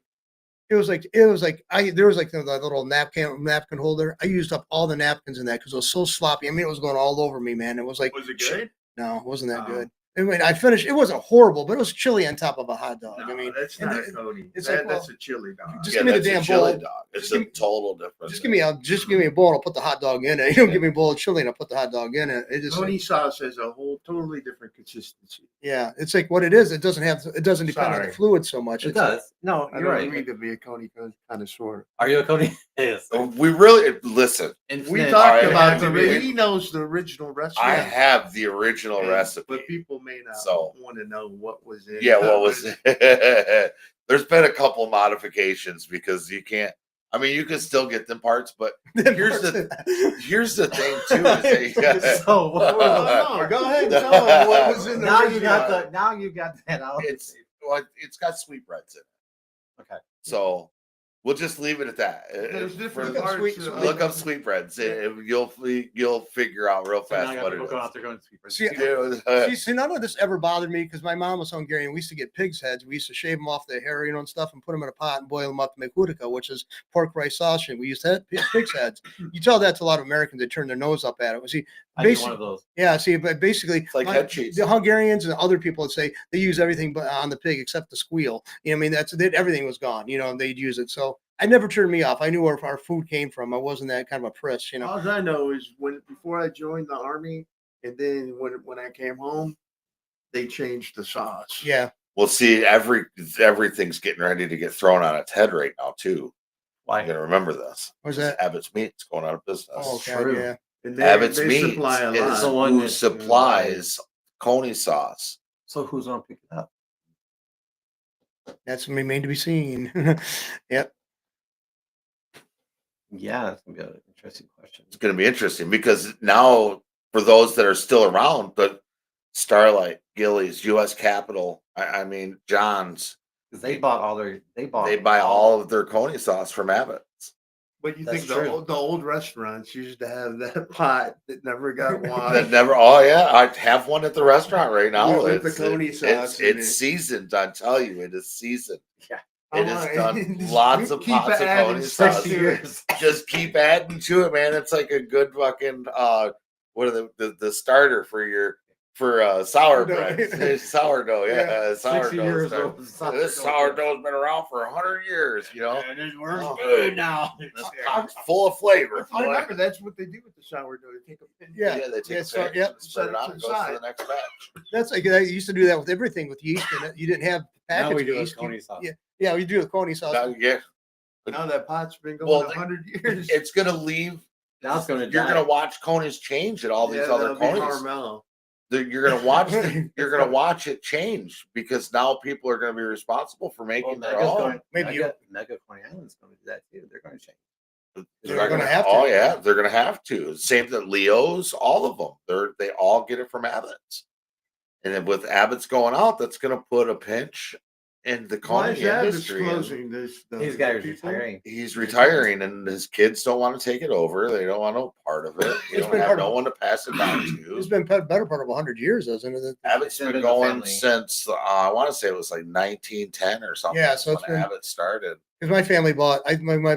There was like the little napkin holder. I used up all the napkins in that because it was so sloppy. I mean, it was going all over me, man. It was like Was it good? No, it wasn't that Oh. good. I mean, I finished. It wasn't horrible, but it was chili on top of a hot dog. No, I mean, that's and not the- a coney. it's That's like, a chili dog. just give me the that's a damn chili bowl. dog. It's Just a give me- total difference. just give me a bowl and I'll put the hot dog in it. You don't give me a bowl of chili and I'll put the hot dog in it. It just Coney sauce has a whole totally different consistency. it's like what it is. It doesn't depend on Sorry. the fluid so much. It It's like- does. No, I you're don't right. need to be a coney connoisseur. Are you a coney? Yes. We really listen. We Infinite- talked I about have to the. be- He knows the original recipe. I have the original and- recipe. but people may not So- want to know what was in. Yeah, it. what was it? There's been a couple modifications because you can't. I mean, you can still get them parts, but here's the thing too. Is they, So what was No, go ahead and tell them what was in the now you original. got that out. it's got sweetbreads in it. Okay. So we'll just leave it at that. There's different Look up parts. sweet- of- Look up sweetbreads. You'll figure out real So now I fast got what it people is. going out there going sweet bread. See, Dude, See, none of this ever bothered me because my mom was Hungarian. We used to get pig's heads. We used to shave them off the hair, and stuff, and put them in a pot and boil them up to make hudika, which is pork rice sausage. And we used to have pig's heads. You tell that to a lot of Americans, they turn their nose up at it. See, I need one basically, of those. yeah. See, but basically, It's like head cheese. The Hungarians and other people would say they use everything but on the pig except the squeal. I mean, everything was gone. And they'd use it. So it never turned me off. I knew where our food came from. I wasn't that kind of a priss. All I know is before I joined the army, and then when I came home, they changed the sauce. Yeah. Well, see, everything's getting ready to get thrown on its head right now too. You Why? gotta remember this. What's that? Abbott's Meat's going out of business. Oh, God, true. yeah. And Abbott's they Meats supply a is lot. the one who that- supplies coney sauce. So who's gonna pick it up? That's remain to be seen. Yep. Yeah, that's gonna be an interesting question. It's going to be interesting because now, for those that are still around, but Starlight, Gillies, U.S. Capitol, I mean, John's, Because they bought all their they buy all of their coney sauce from Abbott's. But you That's think true. the old restaurants used to have that pot that never got That washed. never. Oh yeah, I have one at the restaurant right now. With the It's, coney sauce in it's it. seasoned. I tell you, it is seasoned. Yeah. It Oh, has my- done just lots of keep pots of adding coney stuff sauce. to it. Just keep adding to it, man. It's like a good fucking what are the starter for your sour bread. It's sourdough, yeah. 60 years Sourdough. old This sourdough's been around for 100 years, And it works Oh. good now. It's full of flavor. I remember that's what they do with the sourdough. They take a pin. Yeah. They take Yeah, a so- batch yep. and spread it Set it on to and the goes to side. the next batch. That's like I used to do that with everything with yeast in it. You didn't have Now packaged we do a yeast. coney sauce. Yeah, we do the coney sauce. Now, yeah, Now that pot's been going Well, 100 years. it's gonna leave. Now it's gonna You're die. gonna watch conies change at all these Yeah, other that'll be conies. Hormel. You're gonna watch. You're gonna watch it change because now people are gonna be responsible for making their Mega's own. going, Maybe Mega Coney Island's going to do that too. They're going to change. They're gonna have to. Oh yeah, they're gonna have to. Same that Leo's, all of them. They all get it from Abbott's. And then with Abbott's going out, that's gonna put a pinch in the Why is Coney that industry. And disclosing this? though? These guys People? retiring. he's retiring, and his kids don't want to take it over. They don't want no part of it. You It's don't been have part no of- one to pass it down It's to. been better part of 100 years, hasn't it? Abbott's It's been been the going family. since I want to say it was like 1910 or something. Yeah, That's so it's when been- Abbott started. Because my family bought,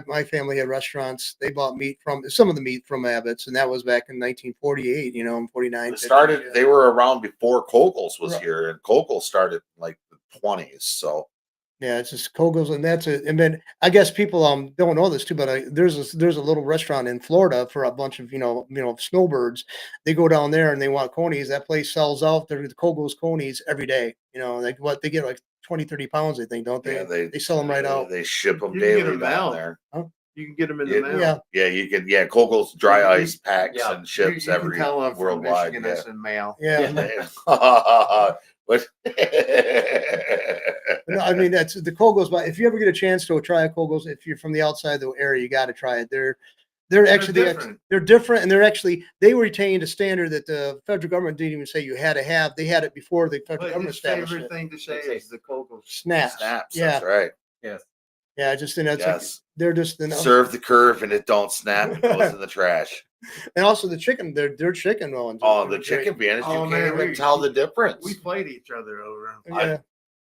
my family had restaurants. They bought meat from some of the meat from Abbott's, and that was back in 1948. You know, in 49. It started. yeah. They were around before Kogels was Right. here, and Kogels started in like the 20s. So Yeah, it's just Kogel's, and that's it. And then I guess people don't know this too, but there's a little restaurant in Florida for a bunch of snowbirds. They go down there and they want conies. That place sells out the Kogel's conies every day. You know, like what they get like 20, 30 pounds, I think, don't they? yeah, They sell them right out. They ship them You can get daily them down out. there. You can get them in Yeah, the mail. Yeah, Yeah, you can. Yeah, Kogels dry You- ice packs yeah, and ships you every can tell I'm from worldwide. Michigan. Yeah. That's in mail. yeah. But No, I mean that's the Kogel's. But if you ever get a chance to try a Kogel's, if you're from the outside the area, you got to try it. They're actually different. they're different, and they retained a standard that the federal government didn't even say you had to have. They had it before the federal But government his established favorite it. thing to say It's is the Kogels. Snaps. snaps. Yeah, That's right. Yes. yeah. I just think that's like Yes. they're just Serve the curve and it don't snap. It goes in the trash. and also the chicken. Their chicken ones. Oh, are the great. chicken Viennas, Oh, you man, can't even we- tell the difference. We fight each other over 'em. Yeah,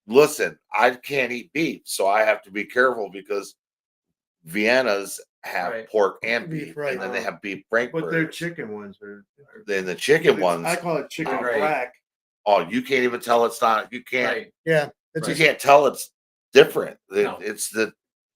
Listen, I can't eat beef, so I have to be careful because Viennas have Right. pork and Beef, beef, right. and then they have beef But their Frankfurters. chicken ones are. Then the chicken ones, I call it chicken Right. crack. oh, you can't even tell it's not. You can't. Right. yeah. It's You just, can't tell it's different. No. It's the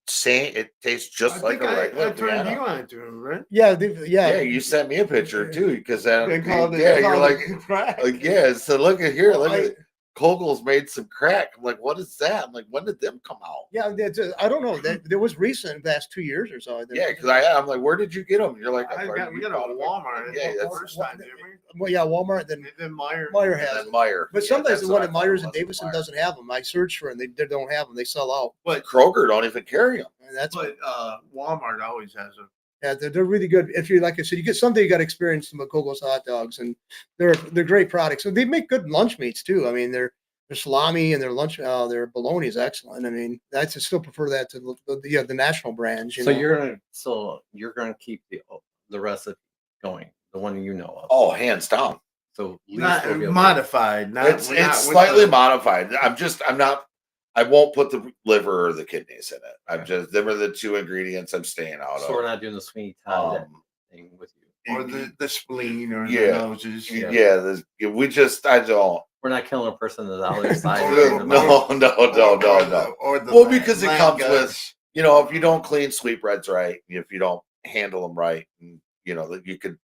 same. It tastes just like a I regular turned Vienna. you on to him, right? yeah, Yeah, you sent me a picture too, because then They called it. yeah, they you're called like, it crack. yeah. So look at here, Well, look at it. Kogel's made some crack. I'm like, what is that? I'm like, when did them come out? yeah. I don't know. That was recent, last 2 years or so. Yeah, because I'm like, where did you get them? You're like, we got a Walmart. Yeah, the that's first time, didn't we? Well, yeah, Walmart. Then And then Meyer. Meyer and has then it. Meyer. But Yeah, sometimes that's the what one I at thought it Myers and was, Davison Meyer. doesn't have them. I searched for them. They don't have them. They sell out. But Kroger don't even carry them. And that's Walmart always has them. yeah, they're really good. If you like I said, you get someday you got to experience some of Kogel's hot dogs, and they're great products. So they make good lunch meats too. I mean, their salami and their their bologna is excellent. I mean, I just still prefer that to the national brands. You So know? you're gonna keep the recipe going, the one you know of. Oh, hands down. So Lisa Not will be able to- modified. Not, It's we're not with slightly the- modified. I won't put the liver or the kidneys in it. I'm just them are the two ingredients I'm staying out So we're of. not doing the Sweeney Todd Um, thing with you. or the spleen or Yeah. the noses. I don't. We're not killing a person on the other side. No, no. Or the Well, because it lamb comes guts. with, if you don't clean sweetbreads right, if you don't handle them right, and, that you could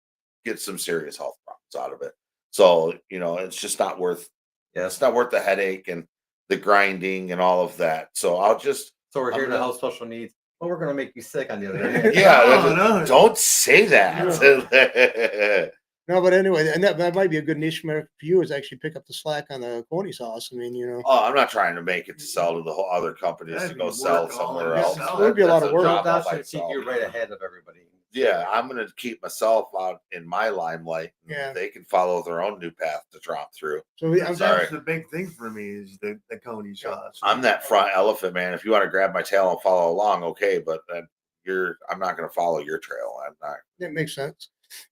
get some serious health problems out of it. So, it's just not worth. Yes. It's not worth the headache and the grinding and all of that. So So we're here I'm to gonna- help special needs. Well, we're gonna make you sick on the other hand. yeah. No. Don't say that. No, but anyway, and that might be a good niche market for you is actually pick up the slack on the coney sauce. I mean, Oh, I'm not trying to make it to sell to the whole other companies That'd to be go work sell all somewhere in else. itself. It would be a lot of work. job all That's by to keep you itself. right ahead of everybody. Yeah, I'm going to keep myself out in my limelight. Yeah. They can follow their own new path to drop through. so I'm sorry. That's the big thing for me is the coney sauce. I'm that front elephant, man. If you want to grab my tail and follow along, okay, but I'm not going to follow your trail. I'm not. That makes sense.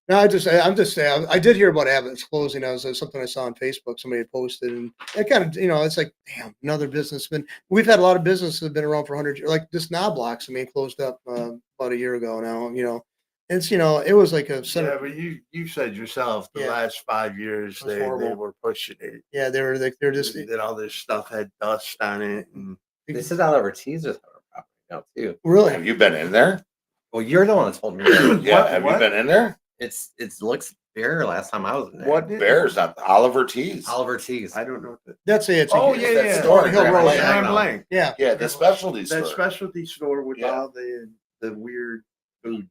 No, I'm just saying. I did hear about Abbott's closing. That was something I saw on Facebook. Somebody had posted, and it kind of, it's like, damn, another business. We've had a lot of businesses that have been around for 100 years, like this Knobloch's. I mean, closed up about a year ago now. It's it was like a Yeah, center. but you said yourself the Yeah. last 5 years It was they horrible. were pushing it. Yeah, they're just That all this stuff had dust on it. And They said all over teasers our property now too. really. Have you been in there? Well, you're the one that told me. that. Yeah. What- Have what? you been in there? It looks bare last time I was in there. What Bears, not Oliver Tees. Oliver Tees. I don't know. What the, That's it. It's oh a, yeah, that yeah. store in Hill Grand Road, Blanc. Grand Blanc. yeah. Yeah, the specialty store. That specialty store with Yeah. all the weird food.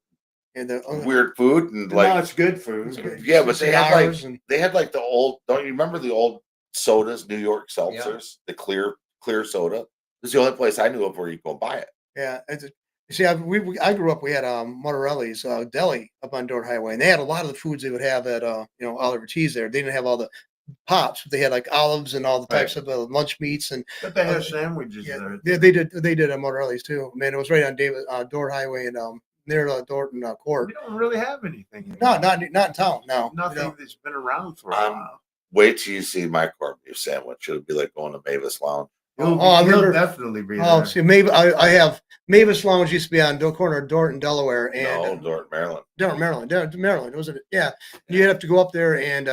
And the Weird food and no, like it's good food. It's good. yeah, but they had like cigars and the old. Don't you remember the old sodas, New York seltzers, the clear soda? This is the only place I knew of where you go buy it. yeah. See, I grew up. We had Monterelli's deli up on Dort Highway, and they had a lot of the foods they would have at Oliver Tees there. They didn't have all the Pops. They had like olives and all the types Right. of lunch meats and But they have sandwiches yeah, there. they did at Morelli's too. Man, it was right on David Door Highway and near Dorton Court. We don't really have anything. No, not in town. No, Nothing that's been around for a I'm- while. Wait till you see my corned beef sandwich. It'll be like going to Mavis Lounge. I He'll remember- definitely be Oh, there. see, maybe I have Mavis Lounge used to be on the corner of Dorton, Delaware, and No, Dorton, Maryland. Maryland, wasn't it? Yeah, you have to go up there and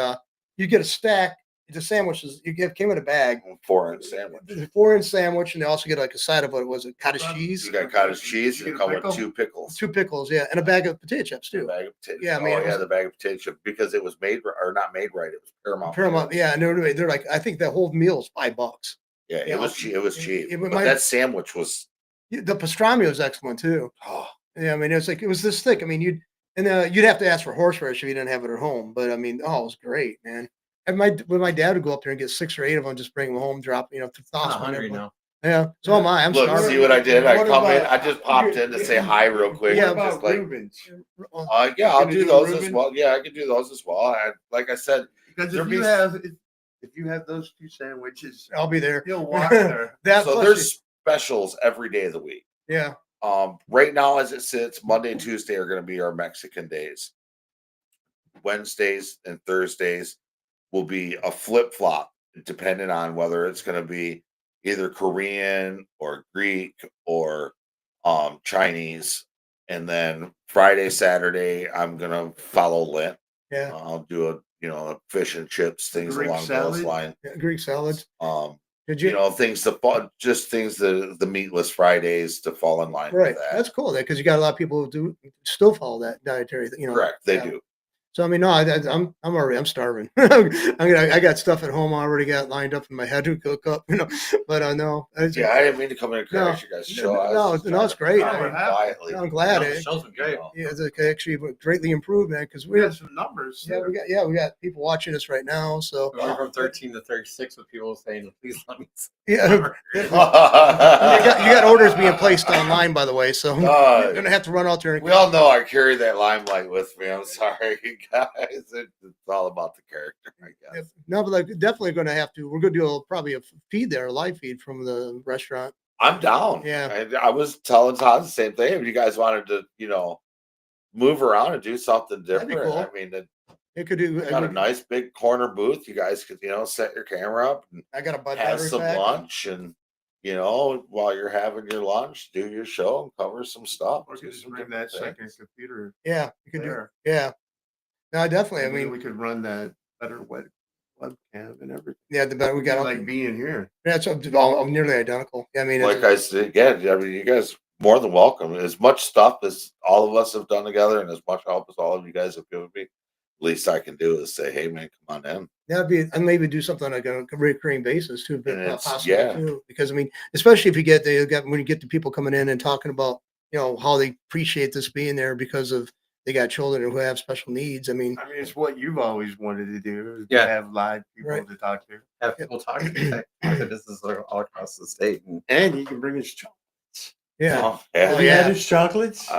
you get a stack. The sandwiches came in a bag, 4-inch sandwich. a 4-inch sandwich, and they also get like a side of what was it, cottage cheese, You got cottage cheese and You it get a come with pickle? 2 pickles. 2 pickles, yeah, and a bag of potato chips A too. bag of potato. Yeah, I mean, oh it yeah, was- the bag of potato chip because it was made or not made right. It was Paramount. Yeah, and they're like, I think that whole meal is $5. Yeah, Yeah, it was cheap. It was cheap. it but might- that sandwich was The pastrami was excellent too. oh, Yeah, I mean, it was this thick. I mean, you'd have to ask for horseradish if you didn't have it at home. But I mean, it was great, man. And when my dad would go up there and get 6 or 8 of them, just bring them home, drop, to I'm toss not them. hungry now. Yeah, so am I. I'm look, starving. see what I did? I What come in. about- I just popped in to say hi real quick. Yeah, What and about just like, Reuben's? yeah, I'll Gonna do do those as Reuben? well. Yeah, I can do those as well. Like I said, Because There if be- you have those 2 sandwiches, I'll be there. you'll walk there. That so plus there's specials every day of the week. yeah, Right now, as it sits, Monday and Tuesday are going to be our Mexican days. Wednesdays and Thursdays will be a flip flop, depending on whether it's going to be either Korean or Greek or Chinese. And then Friday, Saturday, I'm gonna follow Lent. yeah, I'll do a fish and chips, things Greek along salad? those lines. yeah, Greek salads. Did You know, things to fall, just things the meatless Fridays to fall in line right? with that. That's cool. Because you got a lot of people who still follow that dietary. Correct, they yeah. do. So I mean, no, I'm already starving. I got stuff at home I already got lined up in my head to cook up, But no, Yeah, I didn't mean to come in and No, crash you guys' show. I no, was just no, it's trying to great. come I in mean, quietly. I'm glad. No, the show's been great. Yeah, it's actually greatly improved, man. Because We we have some numbers. we got people watching us right now. So We went from 13 to 36 with people saying, "Please let me." yeah, you got orders being placed online, by the way. So you're gonna have to run out there and We all know I carry that limelight with me. I'm sorry, you guys. It's all about the character, I guess. no, but like definitely gonna have to. We're gonna do probably a feed there, a live feed from the restaurant. I'm down. Yeah. I was telling Todd the same thing. If you guys wanted to, move around and do something That'd be different, cool. I mean, It could do. got a nice big corner booth. You guys could, set your camera up and I got a bud have battery some pack. lunch and, while you're having your lunch, do your show and cover some stuff. Or do just some bring different that second things. computer Yeah, you could do. there. Yeah, no, definitely. I Maybe mean, we could run that better webcam and everything. yeah, the better we got like being here. that's all nearly identical. I mean, Like I said, again, I mean, you guys more than welcome. As much stuff as all of us have done together and as much help as all of you guys have given me, least I can do is say, hey man, come on in. that'd be, and maybe do something like a recurring basis too, And it's- possibly yeah. too. Because I mean, especially if you get when you get the people coming in and talking about how they appreciate this being there because of they got children who have special needs. I mean, I mean, it's what you've always wanted to do. Is Yeah. to have live people Right. to talk to, Have people talk to me. This is all across the state, and and he can bring us chocolates. yeah, Oh, yeah. Oh, Have you yeah. had his chocolates?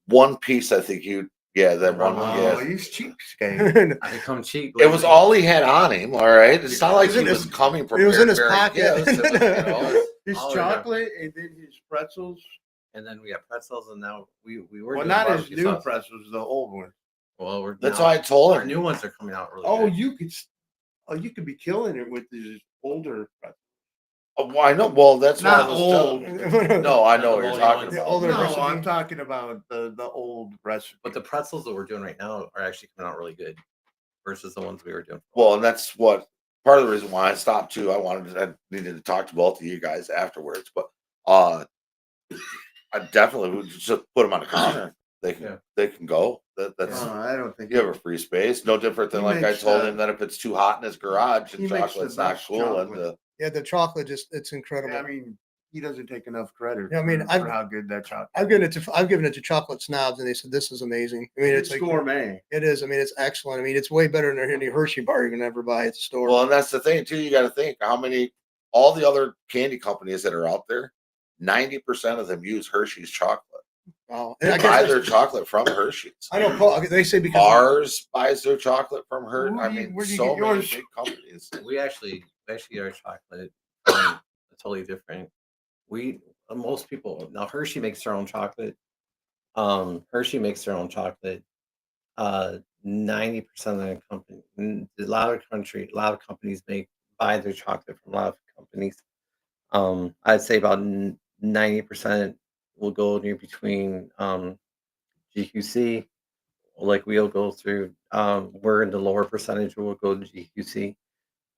One piece, I think that one. Oh, Yeah. he's cheapskate. I come cheap. It was all he had on him. All right. It's not like was he in was his- coming it was in his prepared pocket. gifts. It was, His Oh, yeah. chocolate and then his pretzels. And then we got pretzels, and now we were. Well, doing not his barbecue new sauce. pretzels, the old ones. Well, that's now, why I told our him. new ones are coming out really. Oh, good. you could be killing it with these older pretzels. Oh, well, I know. Well, that's why I Not was old. No, I know The what you're moldy talking ones. The about. older No, recipe. I'm talking about the old recipe. But the pretzels that we're doing right now are actually coming out really good versus the ones we were doing. Well, and that's what part of the reason why I stopped too. I needed to talk to both of you guys afterwards, but I definitely would just put them on the counter. They can go. That's I don't think you have a free space. No different than He like I makes, told him that if it's too hot in his garage and he makes the chocolate's not best cool and chocolate. yeah, the chocolate it's incredible. I mean, he doesn't take enough credit. Yeah, I mean, for how good that chocolate. I've given it to chocolate snobs, and they said this is amazing. I mean, It's like gourmet. it is. I mean, it's excellent. I mean, it's way better than any Hershey bar you can ever buy at the store. well, and that's the thing too. You got to think how many all the other candy companies that are out there. 90% of them use Hershey's chocolate. Oh, They and I buy guess their chocolate from Hershey's. I know. They say because Mars buys their chocolate from her. Where I do you- mean, where do you so get many yours? big companies. We actually our chocolate from a totally different. We most people now Hershey makes their own chocolate. Hershey makes their own chocolate. 90% of the company, a lot of companies buy their chocolate from a lot of companies. I'd say about 90% will go near between GQC. Like we'll go through. We're in the lower percentage. We'll go to GQC,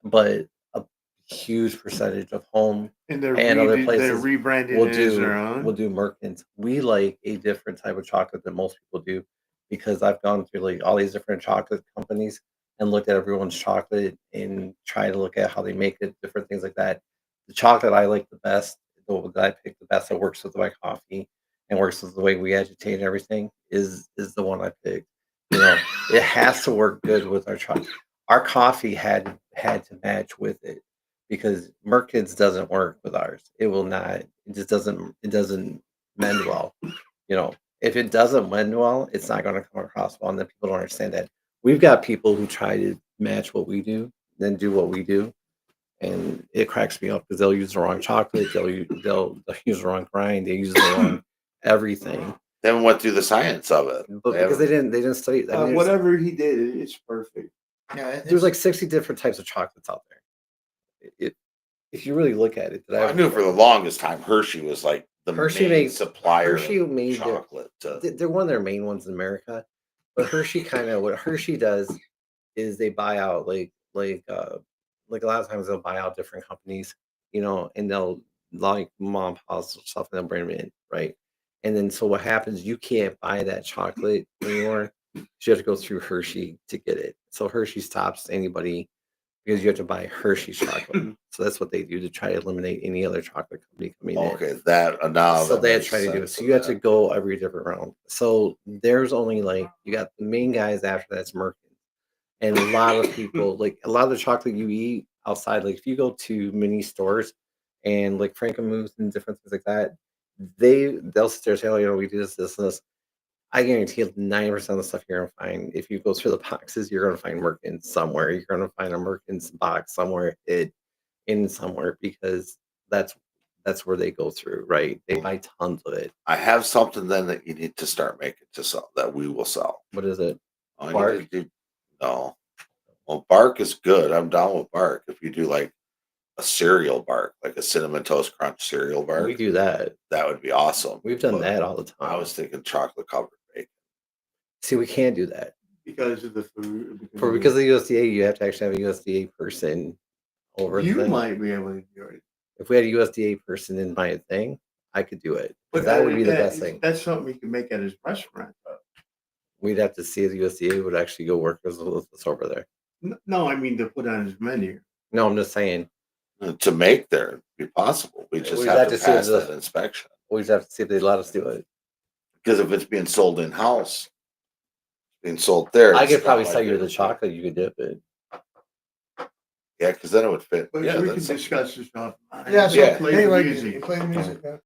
but a huge percentage of home And and other they're places rebranding will it as their we'll own. do Merkins. We like a different type of chocolate than most people do because I've gone through like all these different chocolate companies and looked at everyone's chocolate and try to look at how they make it, different things like that. The chocolate I like the best, the one that I pick the best that works with my coffee and works with the way we agitate and everything is the one I picked. You know, it has to work good with our chocolate. Our coffee had to match with it because Merkins doesn't work with ours. It will not. It just doesn't. It doesn't mend well. You know, if it doesn't mend well, it's not going to come across well, and then people don't understand that. We've got people who try to match what we do, then do what we do, and it cracks me up because they'll use the wrong chocolate. They'll use the wrong grind. They use the wrong everything. They haven't went through the science of it. But because they didn't study. I mean, Whatever he did, it's perfect. yeah, there's like 60 different types of chocolates out there. If you really look at it, I knew for the longest time Hershey was like the Hershey main makes- supplier Hershey of made their- chocolate. they're one of their main ones in America. But Hershey what Hershey does is they buy out like a lot of times they'll buy out different companies, you know, and they'll like mom and pop's stuff and they'll bring them in, right? And then so what happens, you can't buy that chocolate anymore. You have to go through Hershey to get it. So Hershey stops anybody because you have to buy Hershey's chocolate. So that's what they do to try to eliminate any other chocolate company coming in. Okay, that now So that they makes try to do it. sense So of you have to that. go every different round. So there's only like you got the main guys after that's Merck. And a lot of people like a lot of the chocolate you eat outside, like if you go to mini stores and like Frankenmuth and different things like that, they'll sit there and say, oh, you know, we do this, and this. I guarantee you 90% of the stuff you're gonna find, if you go through the boxes, you're gonna find Merkins somewhere. You're gonna find a Merkins box somewhere in somewhere because that's where they go through, right? They buy tons of it. I have something then that you need to start making to sell that we will sell. What is it? All you Bark? need to do, no. Well, bark is good. I'm down with bark. If you do like a cereal bark, like a cinnamon toast crunch cereal bark, We do that. that would be awesome. We've done But that all the time. I was thinking chocolate covered bacon. See, we can't do that. Because of the food. Because of the USDA, you have to actually have a USDA person over the you thing. might be able to do it. If we had a USDA person in my thing, I could do it. But that would be the best thing. That's something you can make at his restaurant. Though. We'd have to see if the USDA would actually go work with us over there. No, I mean to put on his menu. No, I'm just saying. To make there be possible, we just We'd have have to to see pass the- that inspection. We just have to see if they let us do it. Because if it's being sold in house, being sold there, I it's could not probably like sell you it- the chocolate. You could dip it. Yeah, because then it would fit. But Yeah, we that's can something. discuss this off. yeah. So Yeah. Play the anyway, music. you play the music.